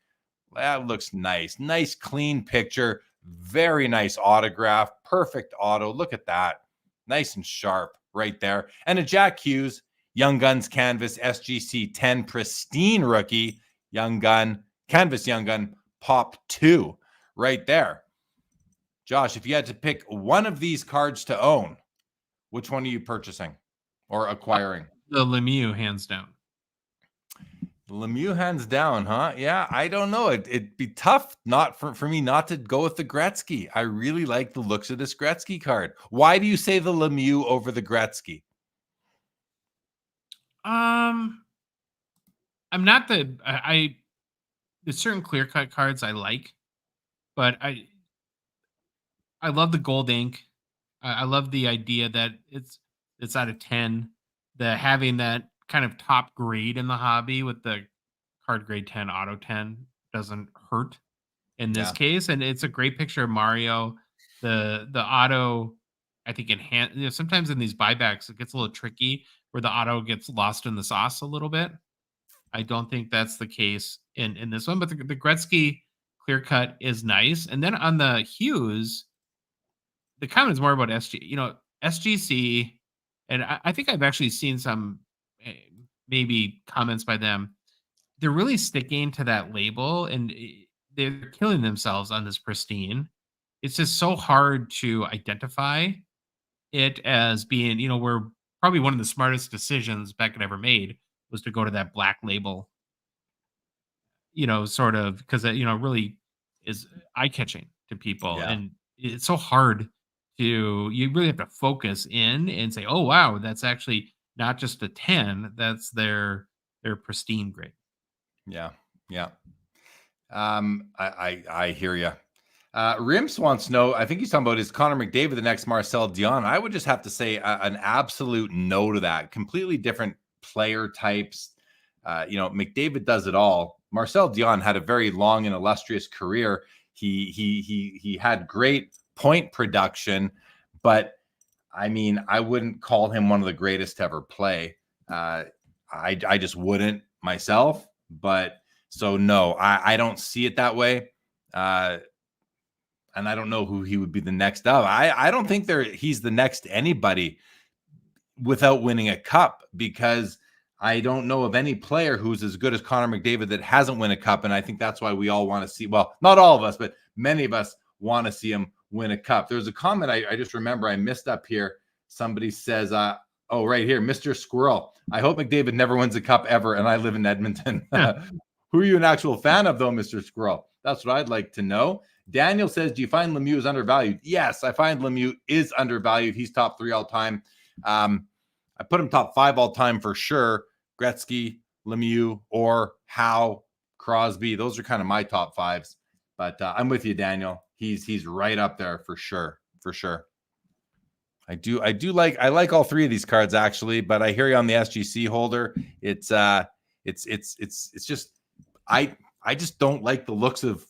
That looks nice. Nice, clean picture. Very nice autograph. Perfect auto. Look at that. Nice and sharp right there. And a Jack Hughes Young Guns canvas SGC 10 pristine rookie Young Gun. Canvas Young Gun Pop 2 right there. Josh, if you had to pick one of these cards to own, which one are you purchasing or acquiring? The Lemieux, hands down. Lemieux, hands down, huh? Yeah, I don't know. It'd be tough not for me not to go with the Gretzky. I really like the looks of this Gretzky card. Why do you say the Lemieux over the Gretzky? I'm not there's certain clear cut cards I like, but I love the gold ink. I love the idea that it's out of 10. The having that kind of top grade in the hobby with the card grade 10, auto 10 doesn't hurt in this case. And it's a great picture of Mario. The auto, I think, sometimes in these buybacks, it gets a little tricky where the auto gets lost in the sauce a little bit. I don't think that's the case in this one, but the Gretzky clear cut is nice. And then on the Hughes, the comment is more about SGC, and I think I've actually seen some maybe comments by them. They're really sticking to that label, and they're killing themselves on this pristine. It's just so hard to identify it as being, we're probably one of the smartest decisions Beckett ever made was to go to that black label, sort of, because it, really is eye-catching to people. And it's so hard you really have to focus in and say, oh, wow, that's actually not just a 10, that's their pristine grade. Yeah. I hear you. Rims wants to know, I think he's talking about, is Connor McDavid the next Marcel Dion? I would just have to say an absolute no to that. Completely different player types. McDavid does it all. Marcel Dion had a very long and illustrious career. He had great point production, but I mean, I wouldn't call him one of the greatest to ever play. I just wouldn't myself, but so no, I don't see it that way. And I don't know who he would be the next of. I don't think he's the next anybody without winning a cup, because I don't know of any player who's as good as Connor McDavid that hasn't won a cup. And I think that's why we all want to see, well, not all of us, but many of us want to see him win a cup. There's a comment I just remember I missed up here. Somebody says, oh, right here, Mr. Squirrel, I hope McDavid never wins a cup ever, and I live in Edmonton. Who are you an actual fan of, though, Mr. Squirrel? That's what I'd like to know. Daniel says, do you find Lemieux is undervalued? Yes, I find Lemieux is undervalued. He's top 3 all time. I put him top 5 all time for sure. Gretzky, Lemieux, or Howe, Crosby. Those are kind of my top 5s. But I'm with you, Daniel. He's right up there for sure. For sure. I like all 3 of these cards actually, but I hear you on the SGC holder. It's just I just don't like the looks of.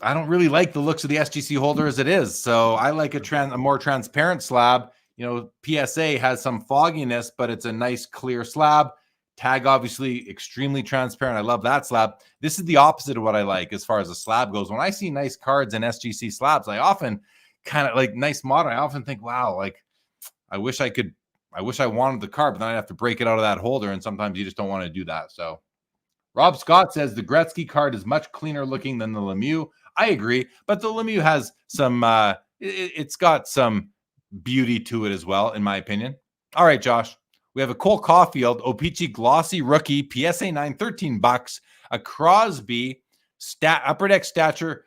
I don't really like the looks of the SGC holder as it is. So I like a more transparent slab. You know, PSA has some fogginess, but it's a nice clear slab. Tag, obviously, extremely transparent. I love that slab. This is the opposite of what I like as far as a slab goes. When I see nice cards in SGC slabs, I often kind of like nice modern. I often think, wow, like I wish I wanted the card, but then I'd have to break it out of that holder. And sometimes you just don't want to do that. So Rob Scott says the Gretzky card is much cleaner looking than the Lemieux. I agree, but the Lemieux has some, it's got some beauty to it as well, in my opinion. All right, Josh, we have a Cole Caulfield, O-Pee-Chee glossy rookie, PSA 9, $13, a Crosby, upper deck stature,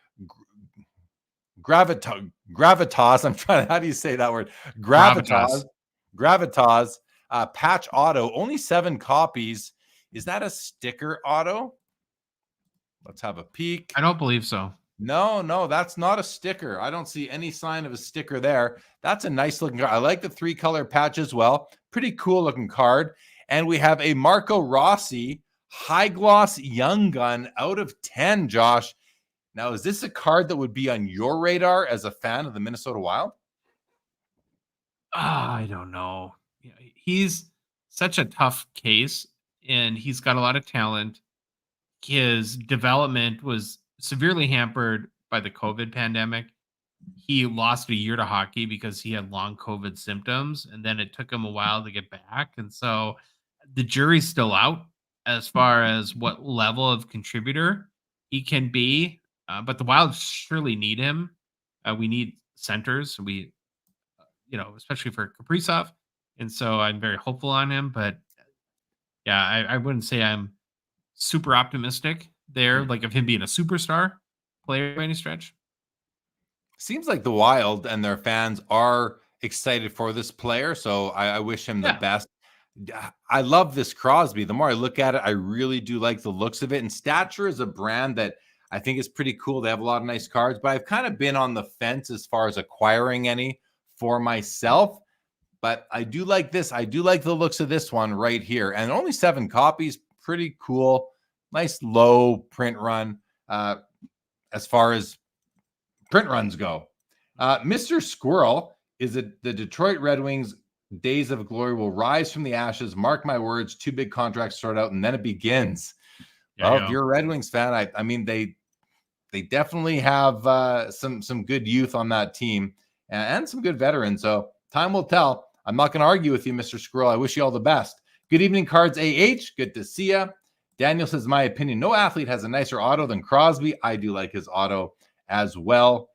gravitas. I'm trying to, how do you say that word? Gravitas, patch auto, only 7 copies. Is that a sticker auto? Let's have a peek. I don't believe so. No, that's not a sticker. I don't see any sign of a sticker there. That's a nice looking card. I like the 3-color patch as well. Pretty cool looking card. And we have a Marco Rossi high gloss young gun out of 10, Josh. Now, is this a card that would be on your radar as a fan of the Minnesota Wild? I don't know. He's such a tough case, and he's got a lot of talent. His development was severely hampered by the COVID pandemic. He lost a year to hockey because he had long COVID symptoms, and then it took him a while to get back. And so the jury's still out as far as what level of contributor he can be. But the Wild surely need him. We need centers. Especially for Kaprizov. And so I'm very hopeful on him. But yeah, I wouldn't say I'm super optimistic there, like of him being a superstar player by any stretch. Seems like the Wild and their fans are excited for this player, so I wish him the best. I love this Crosby. The more I look at it, I really do like the looks of it. And Stature is a brand that I think is pretty cool. They have a lot of nice cards, but I've kind of been on the fence as far as acquiring any for myself. But I do like this. I do like the looks of this one right here. And only 7 copies. Pretty cool. Nice low print run as far as print runs go. Mr. Squirrel is the Detroit Red Wings days of glory will rise from the ashes. Mark my words, 2 big contracts start out and then it begins. If you're a Red Wings fan, I mean, they definitely have some good youth on that team and some good veterans. So time will tell. I'm not going to argue with you, Mr. Squirrel. I wish you all the best. Good evening, Cards AH. Good to see you. Daniel says, my opinion, no athlete has a nicer auto than Crosby. I do like his auto as well.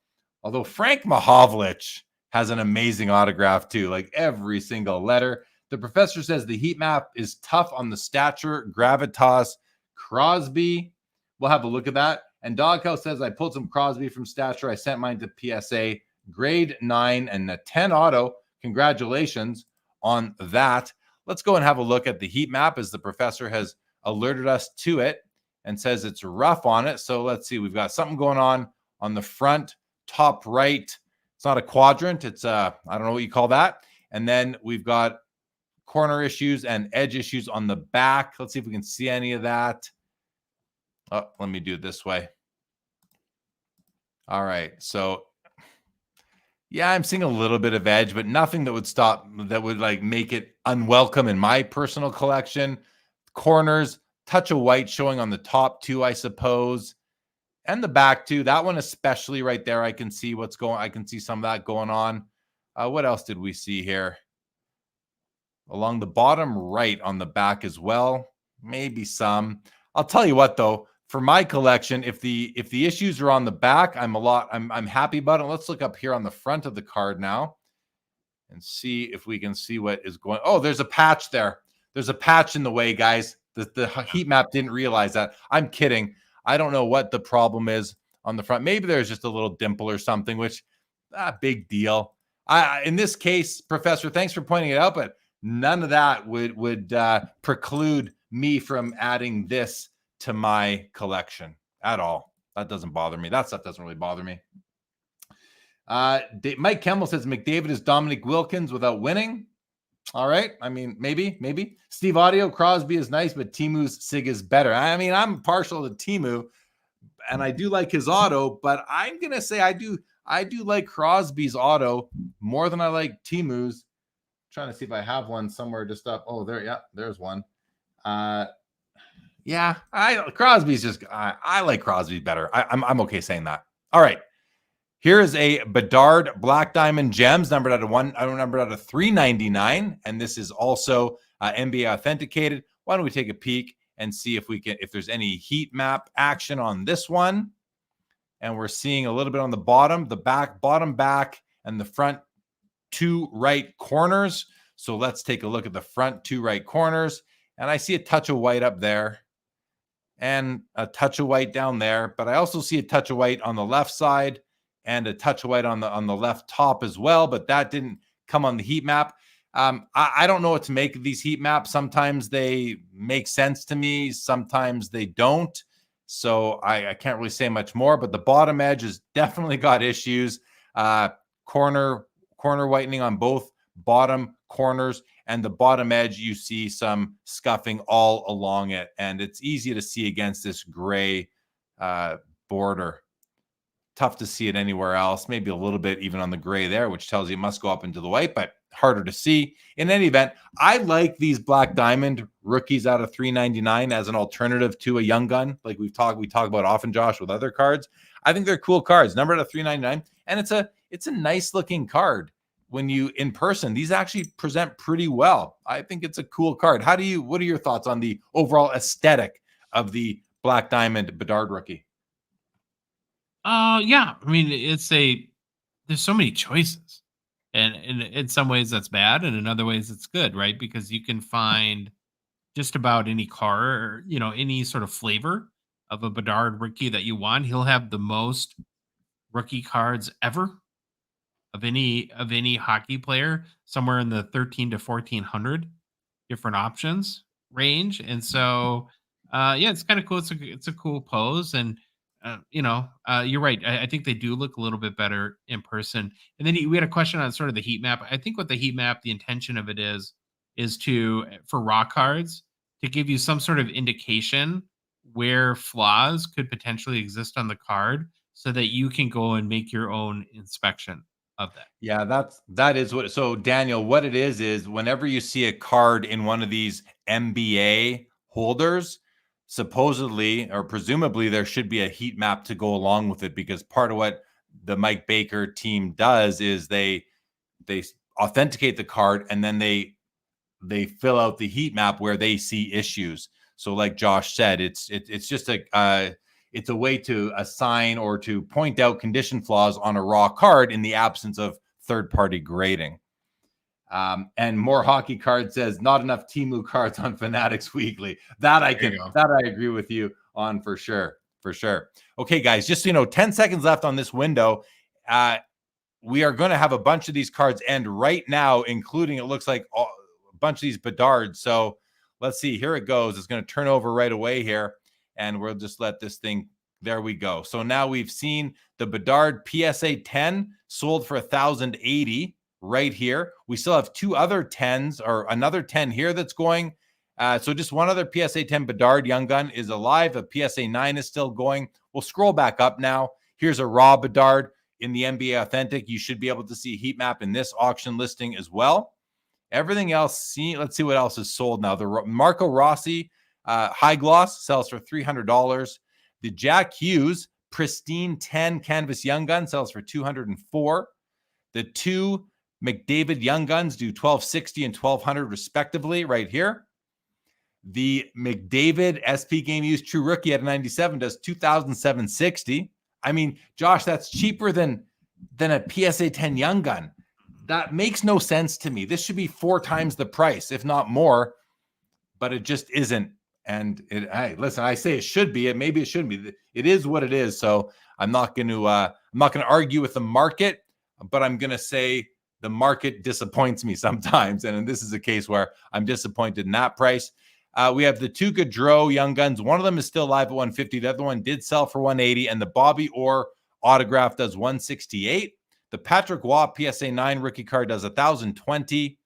Although Frank Mahovlich has an amazing autograph too, like every single letter. The professor says the heat map is tough on the stature, gravitas, Crosby. We'll have a look at that. And Doghouse says, I pulled some Crosby from stature. I sent mine to PSA, grade 9 and a 10 auto. Congratulations on that. Let's go and have a look at the heat map as the professor has alerted us to it and says it's rough on it. So let's see. We've got something going on the front, top right. It's not a quadrant. It's I don't know what you call that. And then we've got corner issues and edge issues on the back. Let's see if we can see any of that. Oh, let me do it this way. All right. So Yeah, I'm seeing a little bit of edge, but nothing that would like make it unwelcome in my personal collection. Corners, touch of white showing on the top two, I suppose. And the back too. That one especially right there. I can see I can see some of that going on. What else did we see here? Along the bottom right on the back as well. Maybe some. I'll tell you what though, for my collection, if the issues are on the back, I'm happy about it. Let's look up here on the front of the card now and see if we can see what is going. Oh, there's a patch there. There's a patch in the way, guys. The heat map didn't realize that. I'm kidding. I don't know what the problem is on the front. Maybe there's just a little dimple or something, which big deal. In this case, Professor, thanks for pointing it out, but none of that would preclude me from adding this to my collection at all. That doesn't bother me. That stuff doesn't really bother me. Mike Kemmel says McDavid is Dominic Wilkins without winning. All right. I mean, maybe. Steve Audio, Crosby is nice, but Timu's Sig is better. I mean, I'm partial to Timu, and I do like his auto, but I'm gonna say I do like Crosby's auto more than I like Timu's. Trying to see if I have one somewhere just up. Oh, there, yeah, there's one. Yeah, Crosby's just I like Crosby better. I'm okay saying that. All right. Here is a Bedard Black Diamond Gems numbered out of $3.99, and this is also NBA authenticated. Why don't we take a peek and see if there's any heat map action on this one? And we're seeing a little bit on the bottom, bottom back, and the front two right corners. So let's take a look at the front two right corners, and I see a touch of white up there, and a touch of white down there, but I also see a touch of white on the left side, and a touch of white on the left top as well, but that didn't come on the heat map. I don't know what to make of these heat maps. Sometimes they make sense to me, sometimes they don't. So I can't really say much more, but the bottom edge has definitely got issues. Corner whitening on both bottom corners, and the bottom edge, you see some scuffing all along it, and it's easy to see against this gray border. Tough to see it anywhere else. Maybe a little bit even on the gray there, which tells you it must go up into the white, but harder to see. In any event, I like these Black Diamond rookies out of $3.99 as an alternative to a Young Gun, like we talk about often, Josh, with other cards. I think they're cool cards, numbered at $3.99, and it's a nice looking card. When you in person, these actually present pretty well. I think it's a cool card. What are your thoughts on the overall aesthetic of the Black Diamond Bedard rookie? Yeah. I mean, there's so many choices, and in some ways that's bad, and in other ways it's good, right? Because you can find just about any car, any sort of flavor of a Bedard rookie that you want. He'll have the most rookie cards ever of any hockey player, somewhere in the 13 to 1400 different options range. And so, yeah, it's kind of cool. It's a cool pose, and you're right. I think they do look a little bit better in person. And then we had a question on sort of the heat map. I think what the heat map, the intention of it is for raw cards to give you some sort of indication where flaws could potentially exist on the card, so that you can go and make your own inspection of that. Yeah, that is what. So Daniel, what it is whenever you see a card in one of these NBA holders, supposedly or presumably there should be a heat map to go along with it, because part of what the Mike Baker team does is they authenticate the card, and then they fill out the heat map where they see issues. So like Josh said, it's just it's a way to assign or to point out condition flaws on a raw card in the absence of third-party grading. And More Hockey Card says, not enough Timu cards on Fanatics Weekly. That I agree with you on for sure. Okay, guys, just so you know, 10 seconds left on this window. We are going to have a bunch of these cards end right now, including, it looks like, a bunch of these Bedards. So let's see. Here it goes. It's going to turn over right away here, and we'll just let this thing. There we go. So now we've seen the Bedard PSA 10 sold for 1,080 right here. We still have two other 10s, or another 10 here that's going. So just one other PSA 10 Bedard Young Gun is alive. A PSA 9 is still going. We'll scroll back up now. Here's a raw Bedard. in the NBA Authentic. You should be able to see a heat map in this auction listing as well. Everything else, let's see what else is sold now. The Marco Rossi high gloss sells for $300. The Jack Hughes pristine 10 canvas Young Gun sells for $204. The two McDavid Young Guns do $1,260 and $1,200 respectively right here. The McDavid SP Game Used True Rookie at 97 does $2,760. I mean, Josh, that's cheaper than a PSA 10 Young Gun. That makes no sense to me. This should be 4 times the price, if not more, but it just isn't. And listen, I say it should be. Maybe it shouldn't be. It is what it is. So I'm not going to argue with the market, but I'm going to say the market disappoints me sometimes. And this is a case where I'm disappointed in that price. We have the two Gaudreau Young Guns. One of them is still live at $150. The other one did sell for $180. And the Bobby Orr autograph does $168. The Patrick Waugh PSA 9 rookie card does $1,020.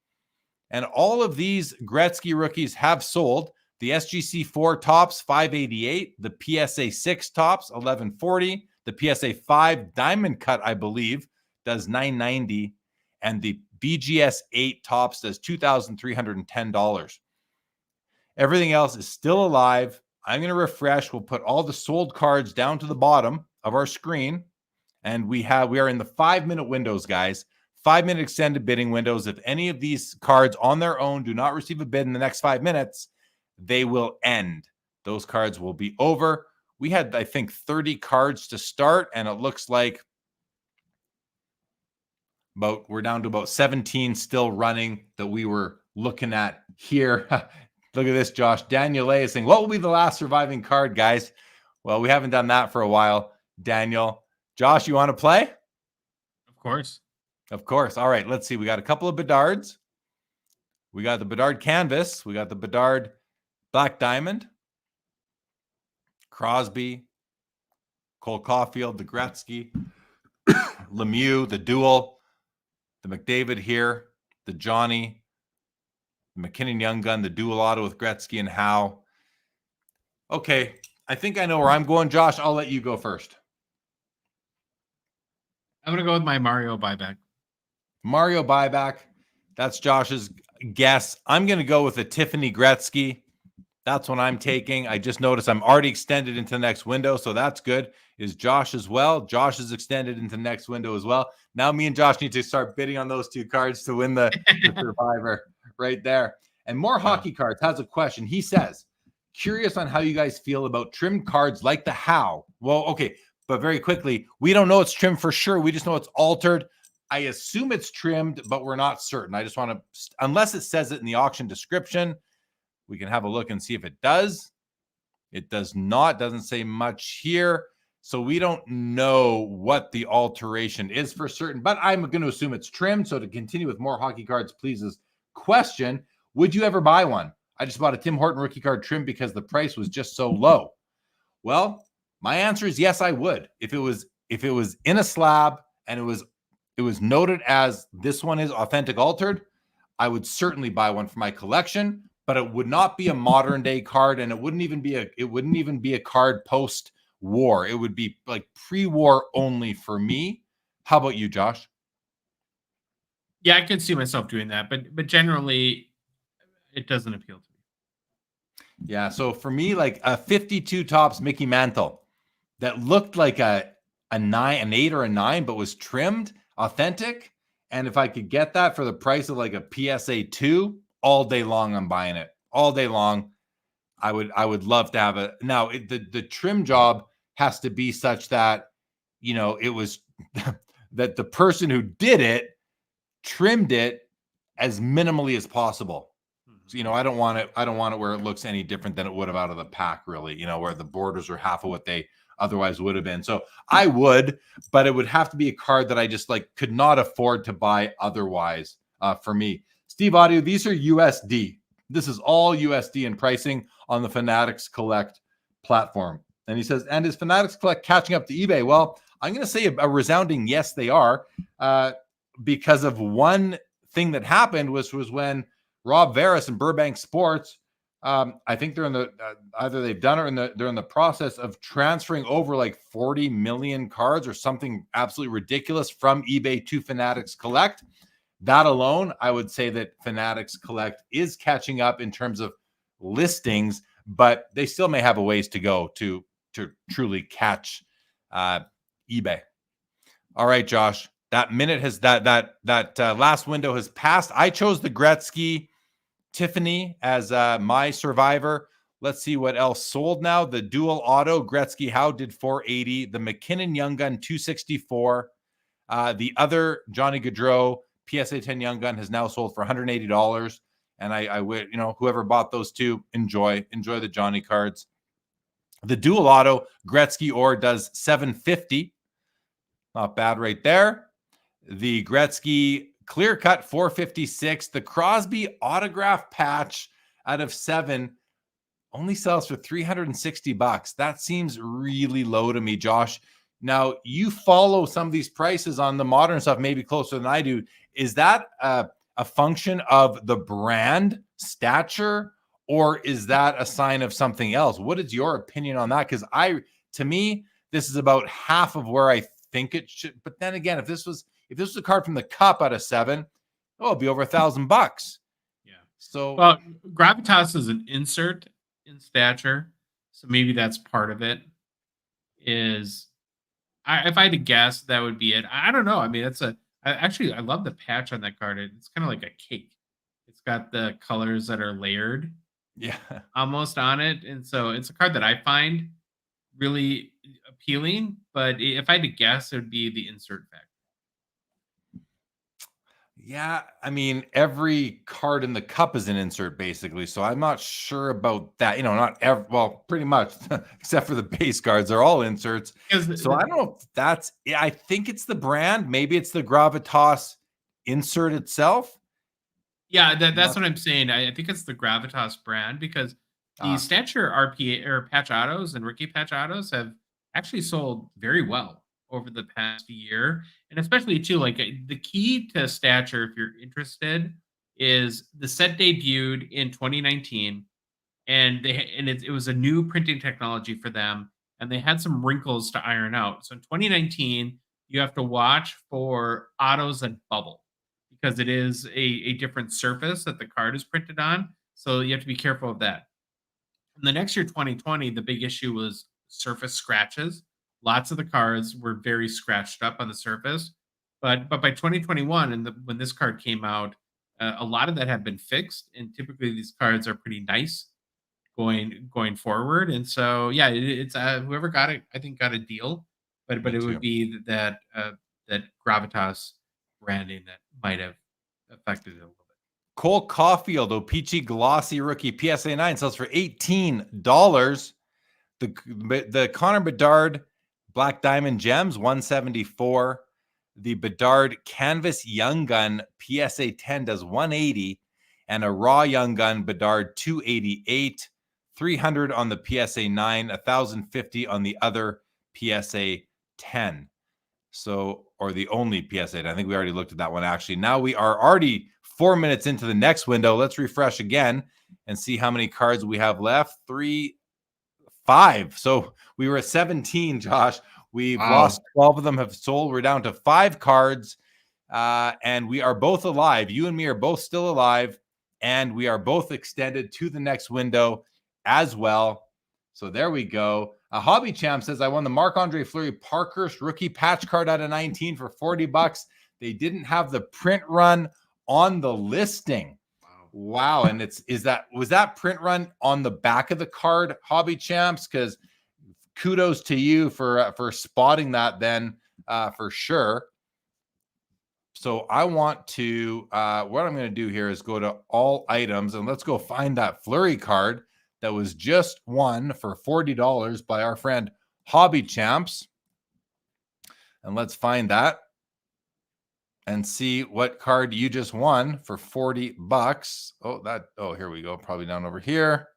And all of these Gretzky rookies have sold. The SGC 4 tops, $588. The PSA 6 tops, $1,140. The PSA 5 diamond cut, I believe, does $990. And the BGS 8 tops does $2,310. Everything else is still alive. I'm going to refresh. We'll put all the sold cards down to the bottom of our screen. And we are in the 5-minute windows, guys. 5-minute extended bidding windows. If any of these cards on their own do not receive a bid in the next 5 minutes, they will end. Those cards will be over. We had, I think, 30 cards to start, and it looks like we're down to about 17 still running that we were looking at here. Look at this, Josh. Daniel A is saying, what will be the last surviving card, guys? Well, we haven't done that for a while, Daniel. Josh, you want to play? Of course. Of course. All right, let's see. We got a couple of Bedards. We got the Bedard Canvas. We got the Bedard Black Diamond. Crosby. Cole Caulfield, the Gretzky. Lemieux, the Duel. The McDavid here. The Johnny. The McKinnon Young Gun, the Dual Auto with Gretzky and Howe. Okay, I think I know where I'm going, Josh. I'll let you go first. I'm going to go with my Mario buyback. Mario buyback. That's Josh's guess. I'm going to go with a Tiffany Gretzky. That's what I'm taking. I just noticed I'm already extended into the next window, so that's good. Is Josh as well? Josh is extended into the next window as well. Now me and Josh need to start bidding on those two cards to win the Survivor right there. And More Hockey Cards has a question. He says, curious on how you guys feel about trimmed cards like the Howe. Well, okay, but very quickly, we don't know it's trimmed for sure. We just know it's altered. I assume it's trimmed, but we're not certain. I just want to, unless it says it in the auction description, we can have a look and see if it does. It does not. Doesn't say much here. So we don't know what the alteration is for certain, but I'm going to assume it's trimmed. So to continue with More Hockey Cards, please's question, would you ever buy one? I just bought a Tim Horton rookie card trim because the price was just so low. Well, my answer is yes, I would. If it was in a slab and it was noted as this one is authentic altered, I would certainly buy one for my collection, but it would not be a modern day card, and it wouldn't even be a card post war. It would be like pre-war only for me. How about you, Josh? Yeah, I could see myself doing that, but generally it doesn't appeal to me. Yeah, so for me, like a 52 tops Mickey Mantle that looked like an 8 or a 9, but was trimmed, authentic. And if I could get that for the price of like a PSA 2, all day long, I'm buying it. All day long. I would love to have it. Now, the trim job has to be such that, you know, it was that the person who did it trimmed it as minimally as possible. So, you know, I don't want it where it looks any different than it would have out of the pack, really, you know, where the borders are half of what they otherwise would have been. So I would, but it would have to be a card that I just like could not afford to buy otherwise for me. Steve Audio, these are USD. This is all USD in pricing on the Fanatics Collect platform. And he says, and is Fanatics Collect catching up to eBay? Well, I'm going to say a resounding yes, they are, because of one thing that happened was when Rob Veras and Burbank Sports I think they're in the either they've done it or they're in the process of transferring over like 40 million cards or something absolutely ridiculous from eBay to Fanatics Collect. That alone, I would say that Fanatics Collect is catching up in terms of listings, but they still may have a ways to go to truly catch eBay. All right, Josh, that minute has that last window has passed. I chose the Gretzky Tiffany as my survivor. Let's see what else sold now. The dual auto Gretzky Howe did 480. The McKinnon Young Gun 264. The other Johnny Gaudreau PSA 10 Young Gun has now sold for $180. And I would, whoever bought those two, enjoy the Johnny cards. The dual auto Gretzky Orr does 750. Not bad right there. The Gretzky clear cut 456. The Crosby autograph patch out of 7 only sells for $360. That seems really low to me, Josh. Now, you follow some of these prices on the modern stuff, maybe closer than I do. Is that a function of the brand Stature, or is that a sign of something else? What is your opinion on that? Because to me, this is about half of where I think it should. But then again, if this was a card from the Cup out of 7, it'd be over $1,000. Yeah. So, well, Gravitas is an insert in Stature, so maybe that's part of it. If I had to guess, that would be it. I don't know. I mean, I love the patch on that card. It's kind of like a cake. It's got the colors that are layered, yeah, almost on it, and so it's a card that I find really appealing. But if I had to guess, it would be the insert factor. Yeah, I mean, every card in the Cup is an insert, basically. So I'm not sure about that. Well, pretty much, except for the base cards, they're all inserts. So I don't know if that's. I think it's the brand. Maybe it's the Gravitas insert itself. Yeah, that's what I'm saying. I think it's the Gravitas brand, because the Stature RPA or patch autos and rookie patch autos have actually sold very well over the past year. And especially too, like the key to Stature, if you're interested, is the set debuted in 2019, and it was a new printing technology for them, and they had some wrinkles to iron out. So in 2019, you have to watch for autos that bubble, because it is a different surface that the card is printed on. So you have to be careful of that. And the next year, 2020, the big issue was surface scratches. Lots of the cards were very scratched up on the surface. But by 2021, and when this card came out, a lot of that had been fixed. And typically these cards are pretty nice going forward. And so, yeah, it's whoever got it, I think, got a deal. But it would be that Gravitas branding that might have affected it a little bit. Cole Caulfield, O-Pee-Chee Glossy Rookie PSA 9 sells for $18. The Connor Bedard Black Diamond Gems, $174. The Bedard Canvas Young Gun PSA 10 does $180. And a Raw Young Gun Bedard, $288. $300 on the PSA 9, $1,050 on the other PSA 10. So, or the only PSA 10. I think we already looked at that one, actually. Now we are already 4 minutes into the next window. Let's refresh again and see how many cards we have left. 5. So we were at 17, Josh. We've lost 12 of them, have sold. We're down to 5 cards, and we are both alive. You and me are both still alive, and we are both extended to the next window as well. So there we go. Hobby Champ says, I won the Marc-Andre Fleury Parkhurst rookie patch card out of 19 for $40. They didn't have the print run on the listing. Wow. And was that print run on the back of the card, Hobby Champs? Because kudos to you for spotting that then, for sure. So I want to, what I'm going to do here is go to all items, and let's go find that Fleury card that was just won for $40 by our friend Hobby Champs. And let's find that and see what card you just won for $40. Oh, here we go. Probably down over here.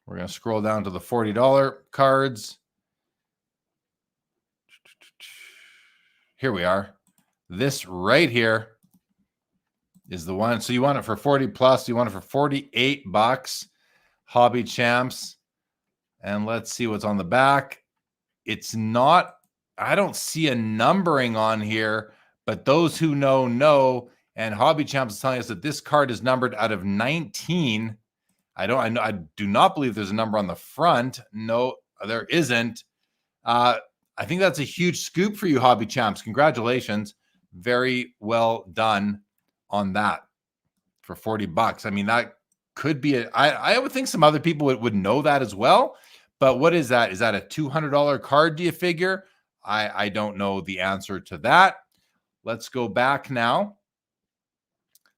We're going to scroll down to the $40 cards. Here we are. This right here. is the one. So you want it for 40 plus. You want it for $48. Hobby Champs. And let's see what's on the back. It's not, I don't see a numbering on here, but those who know. And Hobby Champs is telling us that this card is numbered out of 19. I do not believe there's a number on the front. No, there isn't. I think that's a huge scoop for you, Hobby Champs. Congratulations. Very well done on that for $40. I mean, that could be I would think some other people would know that as well. But what is that? Is that a $200 card, do you figure? I don't know the answer to that. Let's go back now.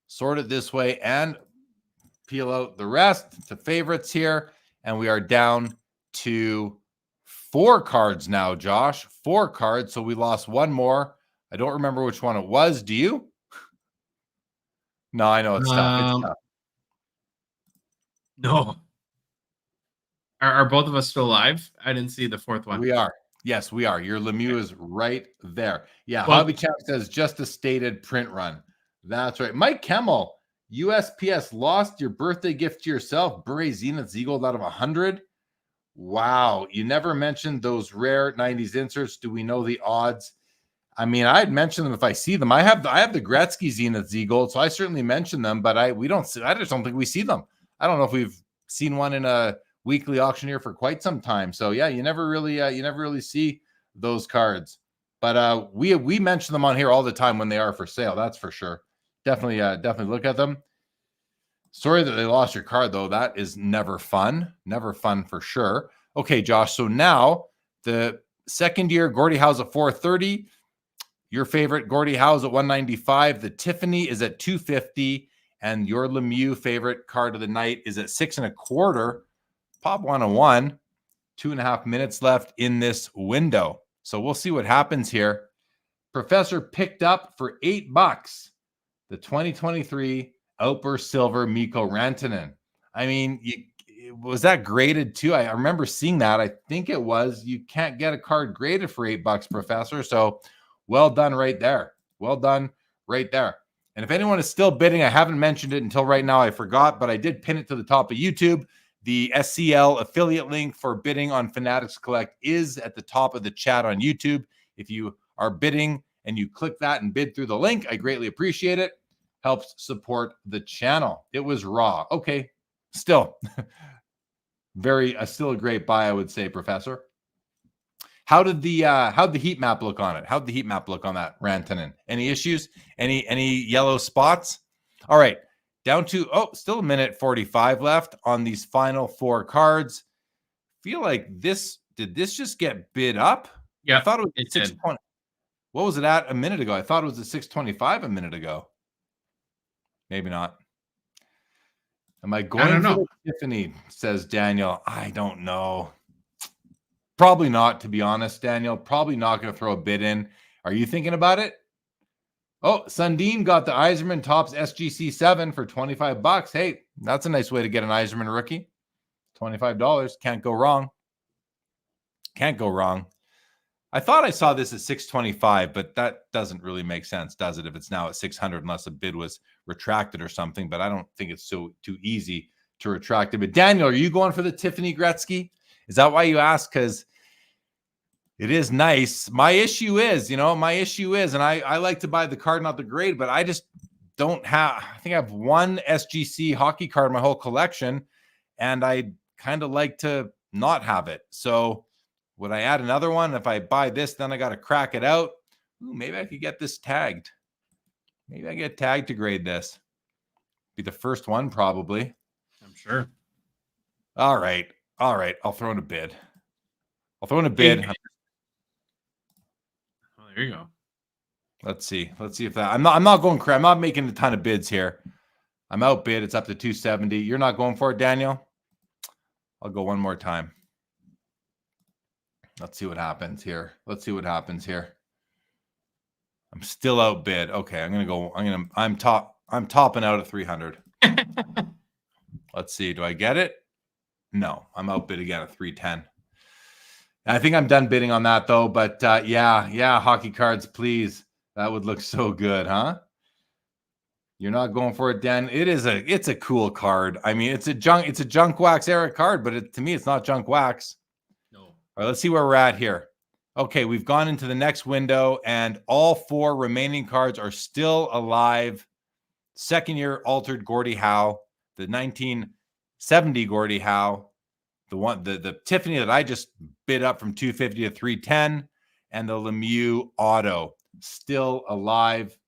Sort it this way and peel out the rest to favorites here. And we are down to 4 cards now, Josh. 4 cards. So we lost one more. I don't remember which one it was. Do you? No, I know it's tough. It's tough. No. Are both of us still alive? I didn't see the fourth one. We are. Yes, we are. Your Lemieux is right there. Yeah, Well- Hobby Champ says just a stated print run. That's right. Mike Kemmel, USPS lost your birthday gift to yourself. Bure Zenith Ziegel out of 100. Wow. You never mentioned those rare 90s inserts. Do we know the odds? I mean, I'd mention them if I see them. I have the Gretzky Zenith Ziegel, so I certainly mention them, but I just don't think we see them. I don't know if we've seen one in a weekly auction here for quite some time. So yeah, you never really see those cards. But we mention them on here all the time when they are for sale. That's for sure. Definitely look at them. Sorry that they lost your card though. That is never fun. Never fun for sure. Okay, Josh. So now the second year Gordie Howe's at 430. Your favorite Gordie Howe's at 195. The Tiffany is at 250. And your Lemieux favorite card of the night is at 6 1/4. Pop 101. 2.5 minutes left in this window. So we'll see what happens here. Professor picked up for $8 the 2023 Outburst Silver Mikko Rantanen. I mean, was that graded too? I remember seeing that. I think it was. You can't get a card graded for $8, Professor. So well done right there. Well done right there. And if anyone is still bidding, I haven't mentioned it until right now. I forgot, but I did pin it to the top of YouTube. The SCL affiliate link for bidding on Fanatics Collect is at the top of the chat on YouTube. If you are bidding and you click that and bid through the link, I greatly appreciate it. Helps support the channel. It was raw. Okay. Still still a great buy, I would say, Professor. How'd the heat map look on it? How'd the heat map look on that Rantanen? Any issues? Any yellow spots? All right. Down to, still a minute 45 left on these final 4 cards. Feel like did this just get bid up? Yeah. I thought it was it 620. What was it at a minute ago? I thought it was at 625 a minute ago. Maybe not. Am I going don't for know. the Tiffany, says Daniel. I don't know. Probably not, to be honest, Daniel. Probably not going to throw a bid in. Are you thinking about it? Oh, Sundin got the Yzerman Topps SGC 7 for $25. Hey, that's a nice way to get an Yzerman rookie. $25. Can't go wrong. Can't go wrong. I thought I saw this at 625, but that doesn't really make sense, does it? If it's now at 600, unless a bid was retracted or something, but I don't think it's too easy to retract it. But Daniel, are you going for the Tiffany Gretzky? Is that why you asked? Because it is nice. My issue is, and I like to buy the card, not the grade, but I just don't have, I think I have one SGC hockey card in my whole collection, and I kind of like to not have it. So would I add another one? If I buy this, then I got to crack it out. Ooh, maybe I could get this tagged. Maybe I get tagged to grade this. Be the first one, probably. I'm sure. All right. I'll throw in a bid. Oh, there you go. Let's see if that. I'm not going crazy. I'm not making a ton of bids here. I'm outbid. It's up to 270. You're not going for it, Daniel? I'll go one more time. Let's see what happens here. I'm still outbid. Okay, I'm topping out at 300. Let's see. Do I get it? No, I'm outbid again at 310. I think I'm done bidding on that though. But yeah, hockey cards, please. That would look so good, huh? You're not going for it, Dan. It's a cool card. I mean, it's a junk wax era card, but to me, it's not junk wax. No. All right, let's see where we're at here. Okay, we've gone into the next window, and all 4 remaining cards are still alive. Second year altered Gordie Howe, the 1970 Gordie Howe, the Tiffany that I just bid up from 250 to 310, and the Lemieux auto still alive.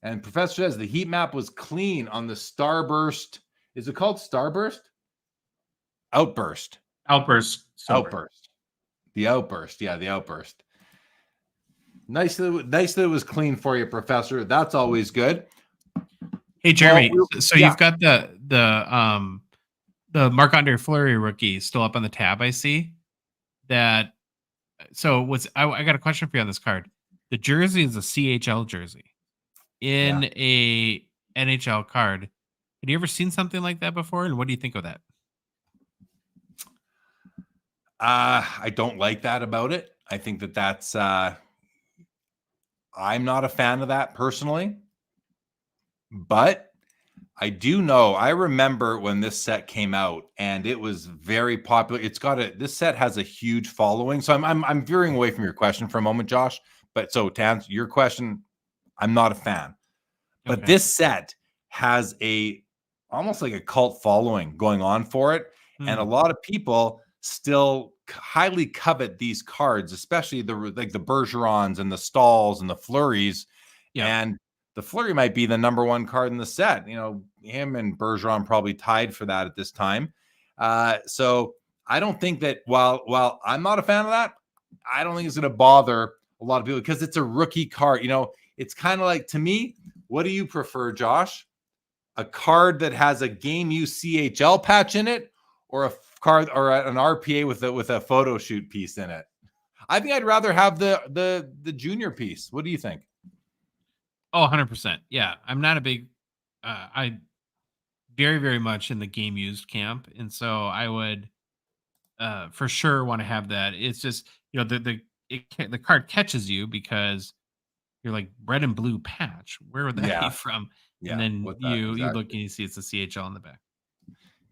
And Professor says the heat map was clean on the Starburst. Is it called Starburst? Outburst. Outburst. Outburst. The Outburst. Yeah, the Outburst. Nice that it was clean for you, Professor. That's always good. Hey, Jeremy. So yeah. You've got the Marc-Andre Fleury rookie still up on the tab. I see that. So I got a question for you on this card. The jersey is a CHL jersey in a NHL card. Have you ever seen something like that before? And what do you think of that? I don't like that about it. I think that's I'm not a fan of that personally, but I do know, I remember when this set came out and it was very popular. This set has a huge following. So I'm veering away from your question for a moment, Josh. But so to answer your question, I'm not a fan. But this set has almost like a cult following going on for it. And a lot of people still highly covet these cards, especially the Bergerons and the Stalls and the Flurries. Yeah. And the Fleury might be the number 1 card in the set. You know, him and Bergeron probably tied for that at this time. So I don't think that while I'm not a fan of that, I don't think it's going to bother a lot of people because it's a rookie card. You know, it's kind of like, to me, what do you prefer, Josh? A card that has a Game U CHL patch in it, or a card or an RPA with a photo shoot piece in it? I think I'd rather have the junior piece. What do you think? Oh, 100%. Yeah. I'm not a big, I very, very much in the game used camp. And so I would for sure want to have that. It's just, you know, the card catches you because you're like red and blue patch. Where would that be from? Yeah, and then you look and you see it's the CHL in the back.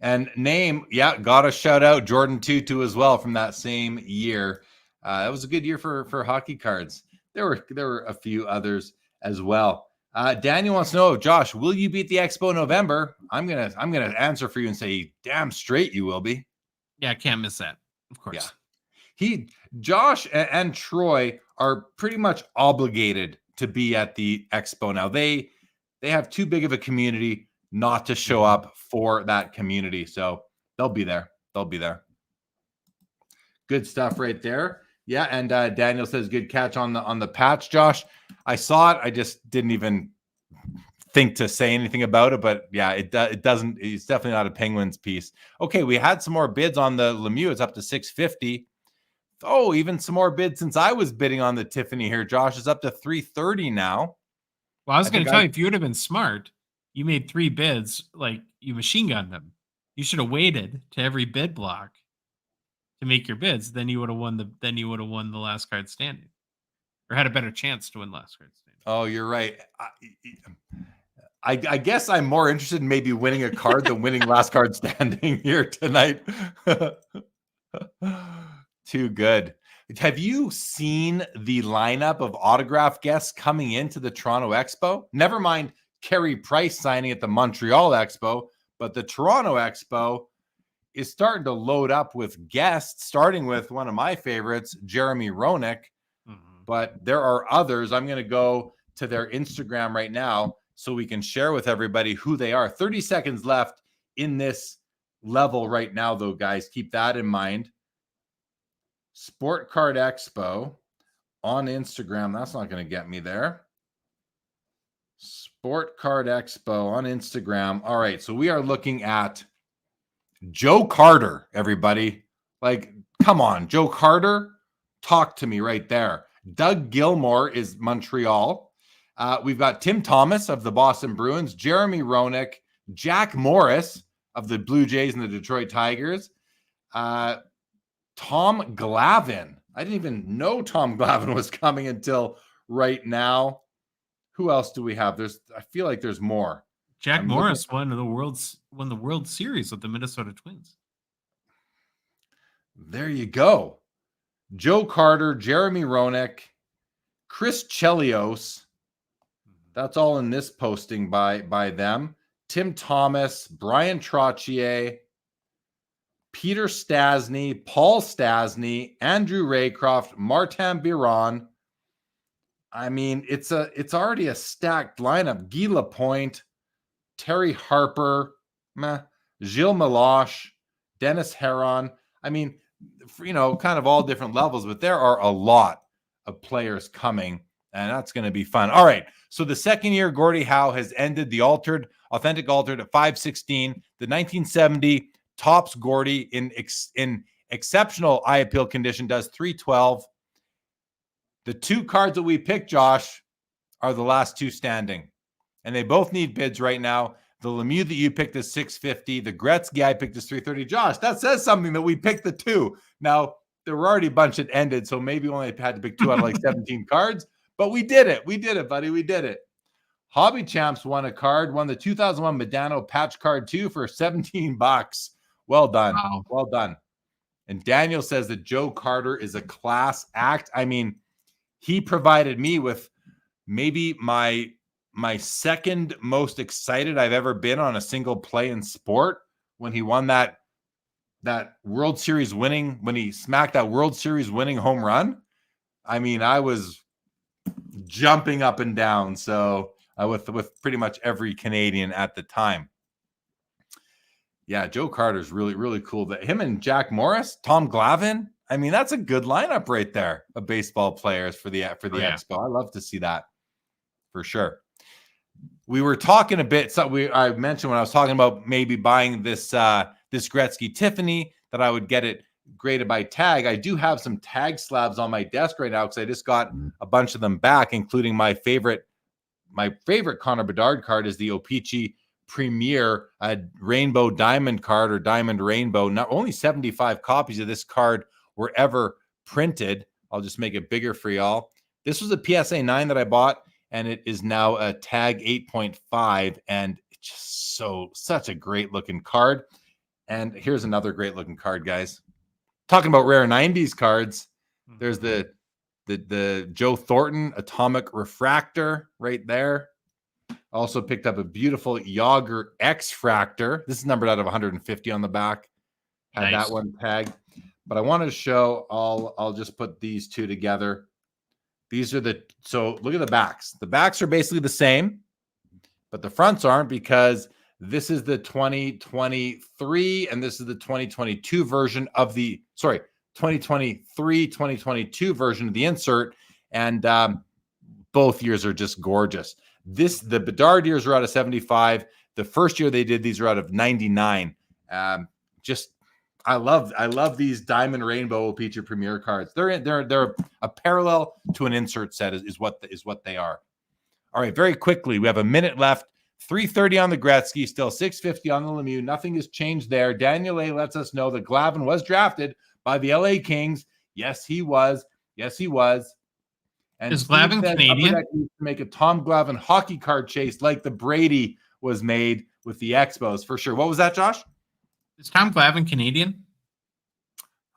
And name, got a shout out Jordan Tutu as well from that same year. That was a good year for hockey cards. There were a few others as well. Daniel wants to know, Josh, will you be at the Expo in November? I'm gonna answer for you and say, damn straight you will be. Yeah, I can't miss that. Of course. Yeah. Josh and Troy are pretty much obligated to be at the Expo now. They have too big of a community not to show up for that community. So they'll be there. Good stuff right there. Yeah, and Daniel says good catch on the patch, Josh. I saw it. I just didn't even think to say anything about it, but yeah, it doesn't. It's definitely not a Penguins piece. Okay, we had some more bids on the Lemieux. It's up to 650. Oh, even some more bids since I was bidding on the Tiffany here. Josh is up to 330 now. Well, I was going to tell you, if you would have been smart, you made 3 bids, like you machine gunned them. You should have waited to every bid block to make your bids. Then you would have won the last card standing, or had a better chance to win last card standing. Oh, you're right. I guess I'm more interested in maybe winning a card than winning last card standing here tonight. Too good. Have you seen the lineup of autograph guests coming into the Toronto Expo? Never mind Carey Price signing at the Montreal Expo, but the Toronto Expo is starting to load up with guests, starting with one of my favorites, Jeremy Roenick. But there are others. I'm going to go to their Instagram right now so we can share with everybody who they are. 30 seconds left in this level right now, though, guys. Keep that in mind. Sport Card Expo on Instagram. That's not going to get me there. Sport Card Expo on Instagram. All right, so we are looking at Joe Carter, everybody. Like, come on, Joe Carter, talk to me right there. Doug Gilmour is Montreal. We've got Tim Thomas of the Boston Bruins, Jeremy Roenick, Jack Morris of the Blue Jays and the Detroit Tigers, Tom Glavine. I didn't even know Tom Glavine was coming until right now. Who else do we have? I feel like there's more. Jack Morris won the World Series with the Minnesota Twins. There you go. Joe Carter, Jeremy Roenick, Chris Chelios. That's all in this posting by them. Tim Thomas, Brian Trottier, Peter Stastny, Paul Stastny, Andrew Raycroft, Martin Biron. I mean, it's already a stacked lineup. Guy Lapointe, Terry Harper, Gilles Meloche, Dennis Heron. I mean, kind of all different levels, but there are a lot of players coming, and that's going to be fun. All right. So the second year, Gordie Howe has ended the authentic altered at 5:16. The 1970 tops Gordie in exceptional eye appeal condition, does 3:12. The two cards that we picked, Josh, are the last two standing, and they both need bids right now. The Lemieux that you picked is 650. The Gretzky I picked is 330. Josh, that says something that we picked the two. Now, there were already a bunch that ended, so maybe we only had to pick two out of like 17 cards. But we did it. We did it, buddy. We did it. Hobby Champs won a card, won the 2001 Medano patch card 2 for $17. Well done. Wow. Well done. And Daniel says that Joe Carter is a class act. I mean, he provided me with maybe my second most excited I've ever been on a single play in sport when he won that World Series winning, when he smacked that World Series winning home run. I mean, I was jumping up and down. So with pretty much every Canadian at the time. Yeah, Joe Carter's really, really cool. That him and Jack Morris, Tom Glavine. I mean, that's a good lineup right there of baseball players for the Expo. I love to see that for sure. We were talking a bit. So I mentioned when I was talking about maybe buying this Gretzky Tiffany that I would get it graded by tag. I do have some tag slabs on my desk right now because I just got a bunch of them back, including my favorite Connor Bedard card is the O-Pee-Chee Premier Rainbow Diamond card, or Diamond Rainbow. Not only 75 copies of this card were ever printed. I'll just make it bigger for y'all. This was a PSA 9 that I bought, and it is now a tag 8.5, and it's just such a great looking card. And here's another great looking card, guys. Talking about rare 90s cards, there's the Joe Thornton Atomic Refractor right there. Also picked up a beautiful Yager X-Fractor. This is numbered out of 150 on the back. Had Nice. that one tagged. But I wanted to show, I'll just put these two together. These are so look at the backs. The backs are basically the same, but the fronts aren't, because this is the 2023 and this is the 2022 version of 2023, 2022 version of the insert. And both years are just gorgeous. The Bedard years are out of 75. The first year they did these are out of 99. I love these Diamond Rainbow O-Pee-Chee Premier cards. They're a parallel to an insert set is what they are. All right, very quickly, we have a minute left. 330 on the Gretzky, still 650 on the Lemieux. Nothing has changed there. Daniel A lets us know that Glavine was drafted by the LA Kings. Yes, he was. Yes, he was. And is Glavine Canadian? To make a Tom Glavine hockey card chase like the Brady was made with the Expos for sure. What was that, Josh? Is Tom Glavine Canadian?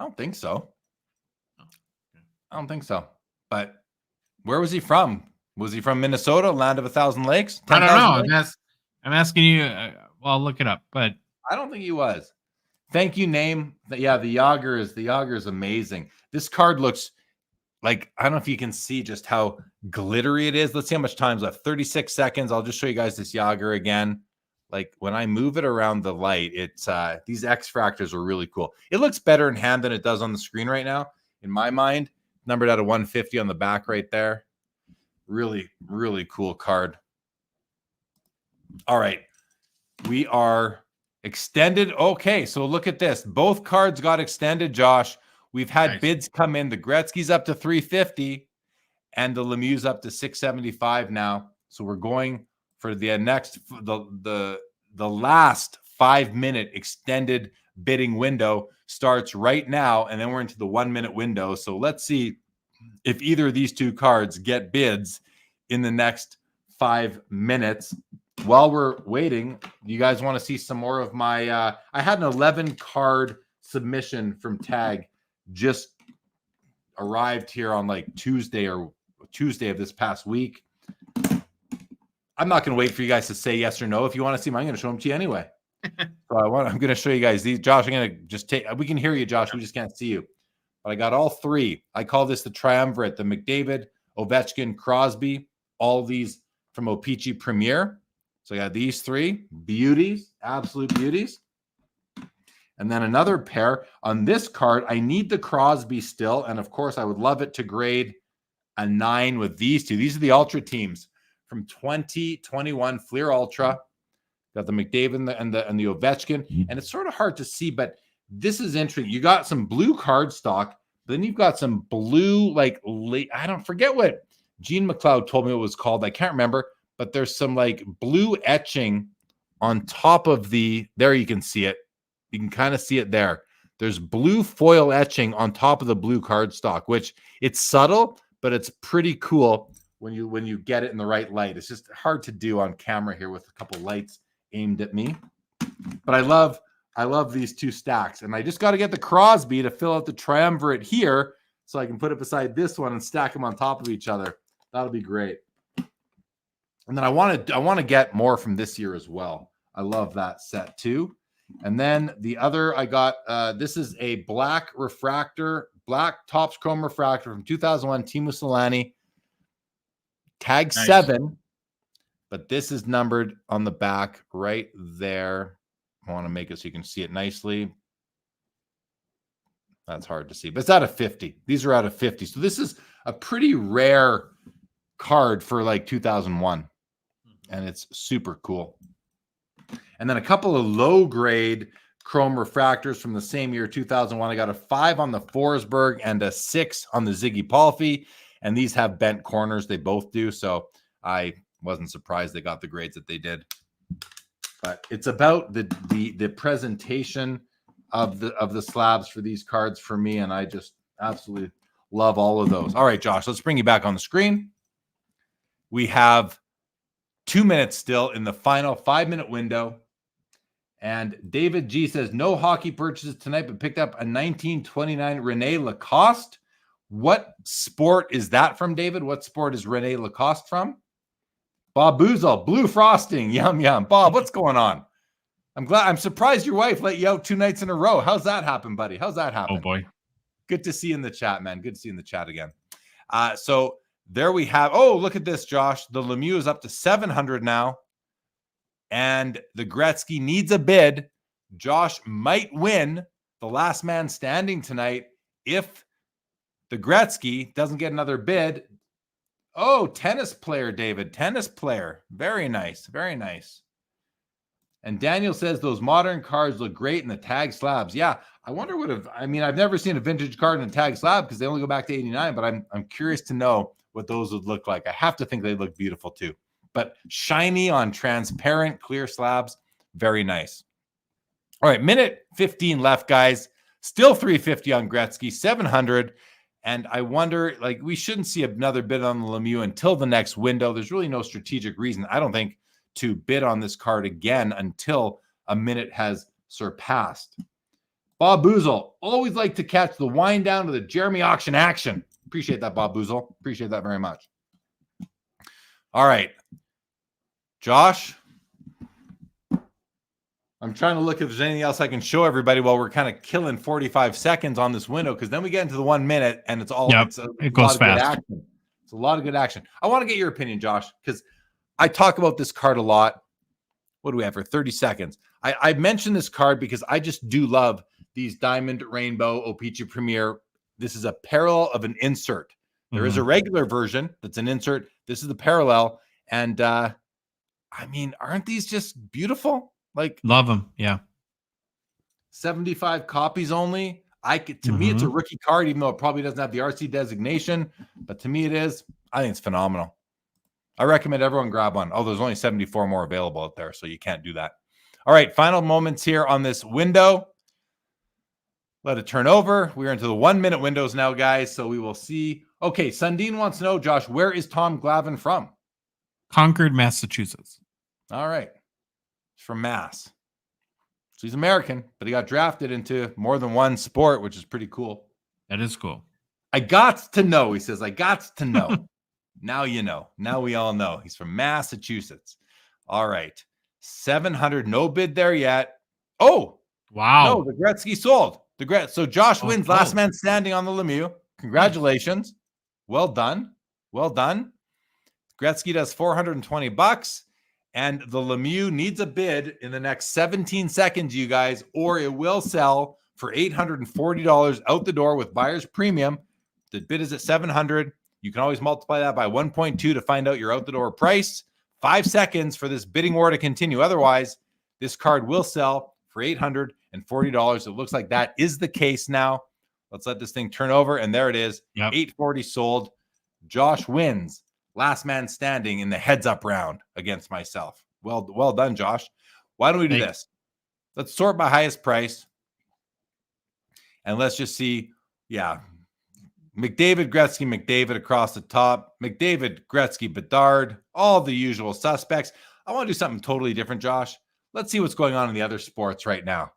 I don't think so. I don't think so. But where was he from? Was he from Minnesota, land of 1,000 lakes? I don't know. I'm asking you. I'll look it up, but I don't think he was. Thank you, name. Yeah, the Yager is amazing. This card looks like, I don't know if you can see just how glittery it is. Let's see how much time's left. 36 seconds. I'll just show you guys this Yager again. Like when I move it around the light, it's these X-Fractors are really cool. It looks better in hand than it does on the screen right now, in my mind. Numbered out of 150 on the back right there. Really, really cool card. All right. We are extended. Okay, so look at this. Both cards got extended, Josh. We've had bids come in. The Gretzky's up to 350 and the Lemieux's up to 675 now. So we're going for the last 5-minute extended bidding window starts right now, and then we're into the 1-minute window. So let's see if either of these two cards get bids in the next 5 minutes. While we're waiting, you guys want to see some more of my I had an 11 card submission from Tag just arrived here on like Tuesday of this past week. I'm not going to wait for you guys to say yes or no. If you want to see them, I'm going to show them to you anyway. So I'm going to show you guys these. Josh, I'm going to just we can hear you, Josh. We just can't see you. But I got all three. I call this the triumvirate, the McDavid, Ovechkin, Crosby, all these from O-Pee-Chee Premier. So I got these three beauties, absolute beauties. And then another pair on this card. I need the Crosby still. And of course, I would love it to grade a 9 with these two. These are the Ultra teams from 2021 Fleer Ultra. Got the McDavid and the Ovechkin. And it's sort of hard to see, but this is interesting. You got some blue card stock, but then you've got some blue, like, I don't forget what Gene McLeod told me it was called. I can't remember, but there's some like blue etching on top of there you can see it. You can kind of see it there. There's blue foil etching on top of the blue cardstock, which it's subtle, but it's pretty cool when you get it in the right light. It's just hard to do on camera here with a couple lights aimed at me. But I love these two stacks, and I just got to get the Crosby to fill out the triumvirate here so I can put it beside this one and stack them on top of each other. That'll be great. And then I want to get more from this year as well. I love that set too. And then the other I got, this is a black Topps Chrome refractor from 2001, Teemu Selanne, tag 7, but this is numbered on the back right there. I want to make it so you can see it nicely. That's hard to see, but it's out of 50. These are out of 50. So this is a pretty rare card for like 2001, and it's super cool. And then a couple of low grade chrome refractors from the same year, 2001. I got a 5 on the Forsberg and a 6 on the Ziggy Palffy, and these have bent corners. They both do, so I wasn't surprised they got the grades that they did. But it's about the presentation of the slabs for these cards for me, and I just absolutely love all of those. All right, Josh, let's bring you back on the screen. We have 2 minutes still in the final 5-minute window. And David G says, no hockey purchases tonight, but picked up a 1929 Rene Lacoste. What sport is that from, David? What sport is Rene Lacoste from? Bob Boozle, blue frosting. Yum, yum. Bob, what's going on? I'm surprised your wife let you out 2 nights in a row. How's that happen, buddy? How's that happen? Oh, boy. Good to see you in the chat, man. Good to see you in the chat again. So there we have. Oh, look at this, Josh. The Lemieux is up to 700 now. And the Gretzky needs a bid. Josh might win the last man standing tonight if the Gretzky doesn't get another bid. Oh, tennis player, David. Tennis player. Very nice. Very nice. And Daniel says those modern cards look great in the tag slabs. Yeah, I wonder I've never seen a vintage card in a tag slab because they only go back to 89, but I'm curious to know what those would look like. I have to think they look beautiful too. But shiny on transparent clear slabs, very nice. All right, minute 15 left, guys. Still 350 on Gretzky, 700. And I wonder, like, we shouldn't see another bid on the Lemieux until the next window. There's really no strategic reason, I don't think, to bid on this card again until a minute has surpassed. Bob Boozle, always like to catch the wind down to the Jeremy auction action. Appreciate that, Bob Boozle. Appreciate that very much. All right. Josh, I'm trying to look if there's anything else I can show everybody while we're kind of killing 45 seconds on this window, because then we get into the 1 minute and it's all it goes fast. It's a lot of good action. I want to get your opinion, Josh, because I talk about this card a lot. What do we have for 30 seconds? I mentioned this card because I just do love these Diamond Rainbow O-Pee-Chee Premier. This is a parallel of an insert. There is a regular version that's an insert. This is the parallel. And aren't these just beautiful? Like, love them. Yeah. 75 copies only. To me, it's a rookie card, even though it probably doesn't have the RC designation. But to me, it is. I think it's phenomenal. I recommend everyone grab one. Oh, there's only 74 more available out there, so you can't do that. All right, final moments here on this window. Let it turn over. We're into the 1 minute windows now, guys. So we will see. Okay, Sundin wants to know, Josh, where is Tom Glavine from? Concord, Massachusetts. All right. He's from Mass. So he's American, but he got drafted into more than one sport, which is pretty cool. That is cool. I got to know, he says. I got to know. Now you know. Now we all know. He's from Massachusetts. All right. 700. No bid there yet. Oh, wow. No, the Gretzky sold. So Josh wins. Cool. Last man standing on the Lemieux. Congratulations. Well done. Well done. Gretzky does $420. And the Lemieux needs a bid in the next 17 seconds, you guys, or it will sell for $840 out the door with buyer's premium. The bid is at $700. You can always multiply that by 1.2 to find out your out the door price. 5 seconds for this bidding war to continue. Otherwise, this card will sell for $840. It looks like that is the case now. Let's let this thing turn over. And there it is. Yep. $840 sold. Josh wins. Last man standing in the heads up round against myself. Well done, Josh. Why don't we do this? Let's sort by highest price. And let's just see. Yeah. McDavid, Gretzky, McDavid across the top. McDavid, Gretzky, Bedard. All the usual suspects. I want to do something totally different, Josh. Let's see what's going on in the other sports right now.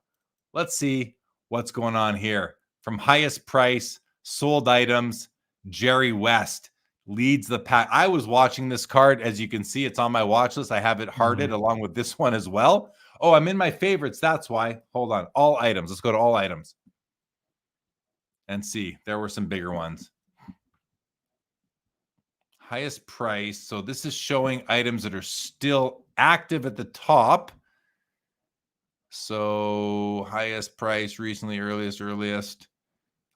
Let's see what's going on here. From highest price, sold items, Jerry West leads the pack. I was watching this card. As you can see, it's on my watch list. I have it hearted along with this one as well. Oh, I'm in my favorites. That's why. Hold on. All items. Let's go to all items and see. There were some bigger ones. Highest price. So this is showing items that are still active at the top. So highest price, recently, earliest.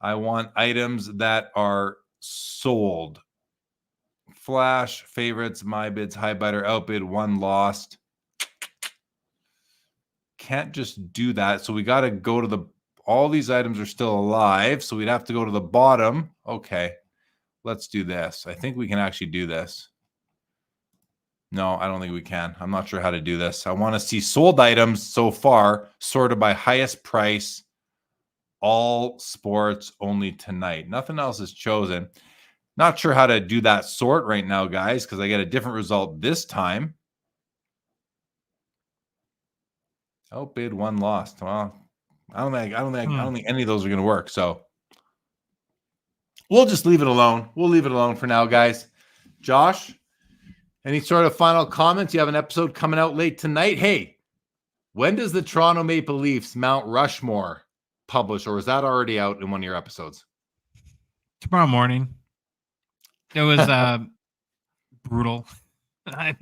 I want items that are sold. Flash, favorites, my bids, high bidder, outbid, one lost. Can't just do that. So we got to go to all these items are still alive. So we'd have to go to the bottom. Okay, let's do this. I think we can actually do this. No, I don't think we can. I'm not sure how to do this. I want to see sold items so far, sorted by highest price, all sports only tonight. Nothing else is chosen. Not sure how to do that sort right now, guys, because I get a different result this time. Outbid, one lost. Well, I don't think any of those are going to work. So we'll just leave it alone. We'll leave it alone for now, guys. Josh, any sort of final comments? You have an episode coming out late tonight. Hey, when does the Toronto Maple Leafs Mount Rushmore publish, or is that already out in one of your episodes? Tomorrow morning. It was brutal. I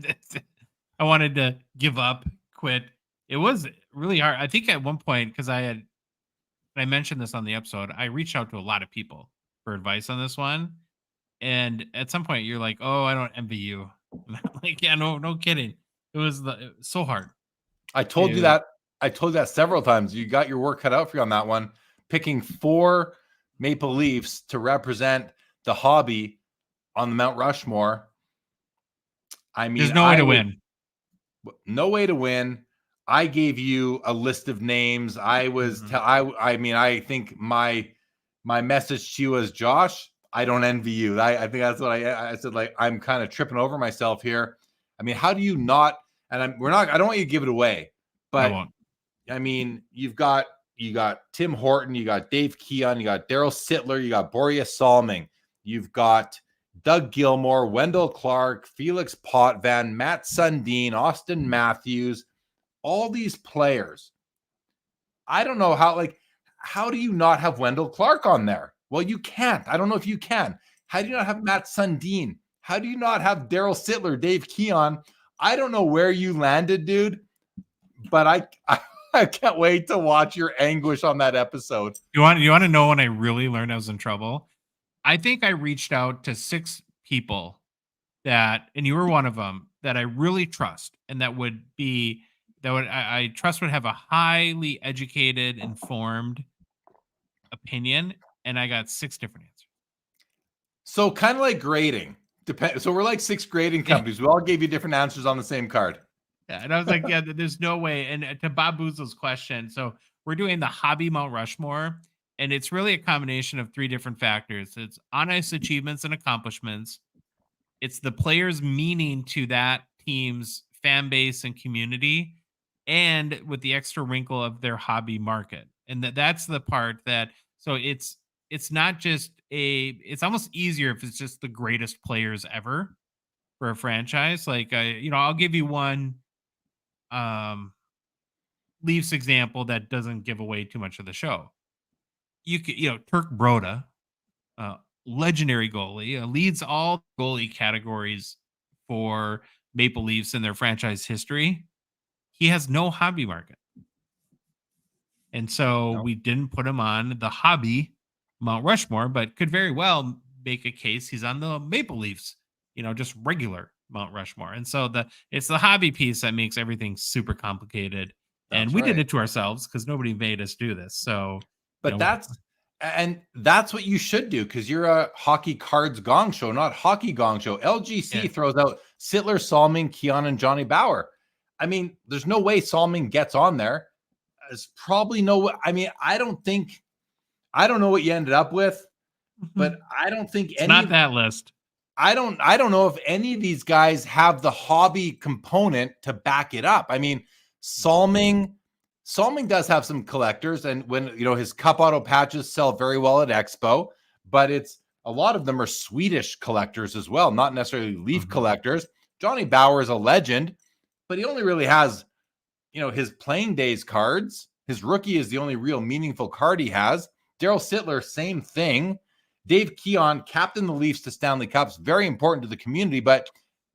wanted to give up, quit. It was really hard. I think at one point, because I mentioned this on the episode, I reached out to a lot of people for advice on this one. And at some point, you're like, "Oh, I don't envy you." And I'm like, "Yeah, no kidding." It was so hard. I told you that. I told you that several times. You got your work cut out for you on that one. Picking 4 Maple Leafs to represent the hobby on the Mount Rushmore. I mean, there's no way to win. No way to win. I gave you a list of names. I was, I think my message to you was, Josh, I don't envy you. I think that's what I said. Like, I'm kind of tripping over myself here. I mean, how do you not? And I don't want you to give it away, but I mean, you got Tim Horton, you got Dave Keon, you got Daryl Sittler, you got Boreas Salming, you've got Doug Gilmore, Wendell Clark, Felix Potvin, Matt Sundin, Austin Matthews, all these players. I don't know how do you not have Wendell Clark on there? Well, you can't. I don't know if you can. How do you not have Matt Sundin? How do you not have Daryl Sittler, Dave Keon? I don't know where you landed, dude, but I can't wait to watch your anguish on that episode. You want to know when I really learned I was in trouble? I think I reached out to 6 people and you were one of them, that I really trust, and I trust would have a highly educated, informed opinion, and I got 6 different answers. So kind of like grading. So we're like 6 grading companies. We all gave you different answers on the same card. Yeah, and I was like, yeah, there's no way. And to Bob Boozle's question, so we're doing the hobby Mount Rushmore, and it's really a combination of 3 different factors. It's on-ice achievements and accomplishments. It's the player's meaning to that team's fan base and community, and with the extra wrinkle of their hobby market. And that's the part that, so it's not just it's almost easier if it's just the greatest players ever for a franchise. Like, I'll give you one Leafs example that doesn't give away too much of the show. Turk Broda, legendary goalie, leads all goalie categories for Maple Leafs in their franchise history. He has no hobby market. And so we didn't put him on the hobby Mount Rushmore, but could very well make a case he's on the Maple Leafs, just regular Mount Rushmore. And so it's the hobby piece that makes everything super complicated. And we did it to ourselves because nobody made us do this. So, but that's what you should do, because you're a Hockey Cards Gong Show, not Hockey Gong Show. LGC throws out Sittler, Salming, Keon, and Johnny Bauer. I mean, there's no way Salming gets on there. There's probably no. I mean, I don't know what you ended up with, but I don't think it's not that list. I don't know if any of these guys have the hobby component to back it up. I mean, Salming does have some collectors, and when his cup auto patches sell very well at Expo, but it's a lot of them are Swedish collectors as well, not necessarily Leaf collectors. Johnny Bauer is a legend, but he only really has his playing days cards. His rookie is the only real meaningful card he has. Daryl Sittler, same thing. Dave Keon captained the Leafs to Stanley Cups, very important to the community, but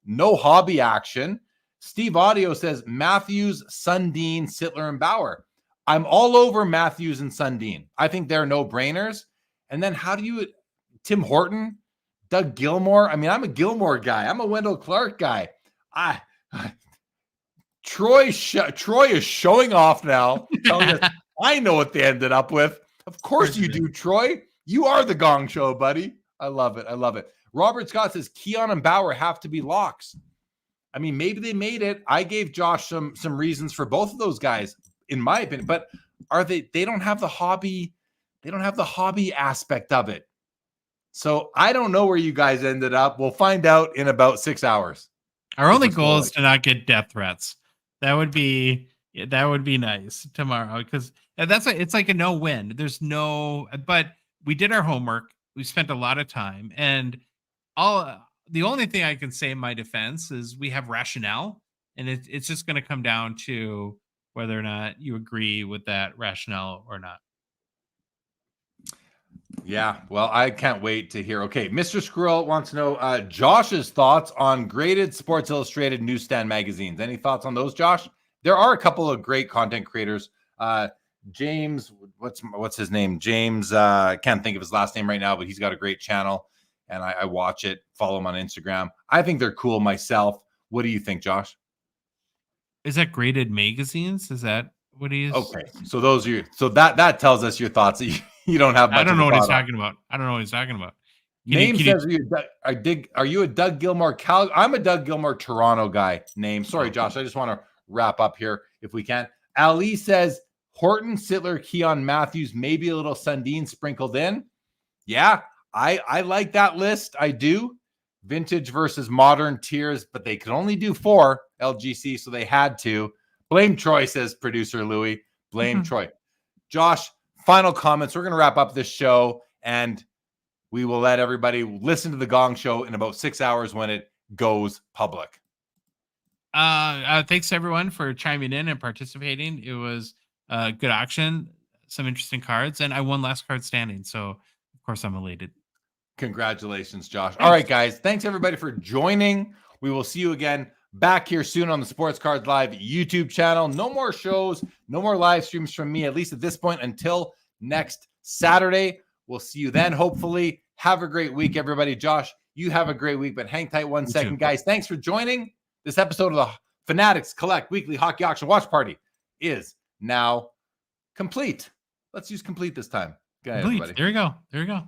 no hobby action. Steve Audio says Matthews, Sundin, Sittler, and Bauer. I'm all over Matthews and Sundin. I think they're no-brainers. And then Tim Horton, Doug Gilmour. I mean, I'm a Gilmour guy. I'm a Wendell Clark guy. Troy is showing off now, telling us I know what they ended up with. Of course you do, Troy. You are the Gong Show, buddy. I love it. Robert Scott says Keon and Bauer have to be locks. I mean, maybe they made it. I gave Josh some reasons for both of those guys, in my opinion. But they don't have the hobby. They don't have the hobby aspect of it. So I don't know where you guys ended up. We'll find out in about 6 hours. Our only goal is to not get death threats. That would be nice tomorrow, because it's like a no-win. But we did our homework. We spent a lot of time, and the only thing I can say in my defense is we have rationale, and it's just going to come down to whether or not you agree with that rationale or not. Yeah, well, I can't wait to hear. Okay, Mr. Squirrel wants to know Josh's thoughts on graded Sports Illustrated newsstand magazines. Any thoughts on those, Josh? There are a couple of great content creators. James, what's his name? James, can't think of his last name right now, but he's got a great channel, and I watch it, follow him on Instagram. I think they're cool myself. What do you think, Josh? Is that graded magazines? Is that what he is? Okay, so that tells us your thoughts. You don't have much. I don't know what he's talking about. Name says, are you a Doug Gilmour I'm a Doug Gilmour Toronto guy. Name. Sorry, Josh. I just want to wrap up here if we can. Ali says Horton, Sittler, Keon, Matthews, maybe a little Sundin sprinkled in. Yeah, I like that list. I do. Vintage versus modern tiers, but they could only do 4 LGC, so they had to. Blame Troy, says producer Louis. Blame Troy. Josh, final comments. We're going to wrap up this show, and we will let everybody listen to the Gong Show in about 6 hours when it goes public. Thanks everyone for chiming in and participating. It was a good auction, some interesting cards, and I won last card standing. So of course I'm elated. Congratulations, Josh. Thanks. All right, guys. Thanks everybody for joining. We will see you again back here soon on the Sports Cards Live YouTube channel. No more shows, no more live streams from me, at least at this point, until next Saturday. We'll see you then, hopefully. Have a great week, everybody. Josh, you have a great week, but hang tight one second, guys. Thanks for joining. This episode of the Fanatics Collect Weekly Hockey Auction Watch Party is now complete. Let's use complete this time. Go ahead, everybody. There you go.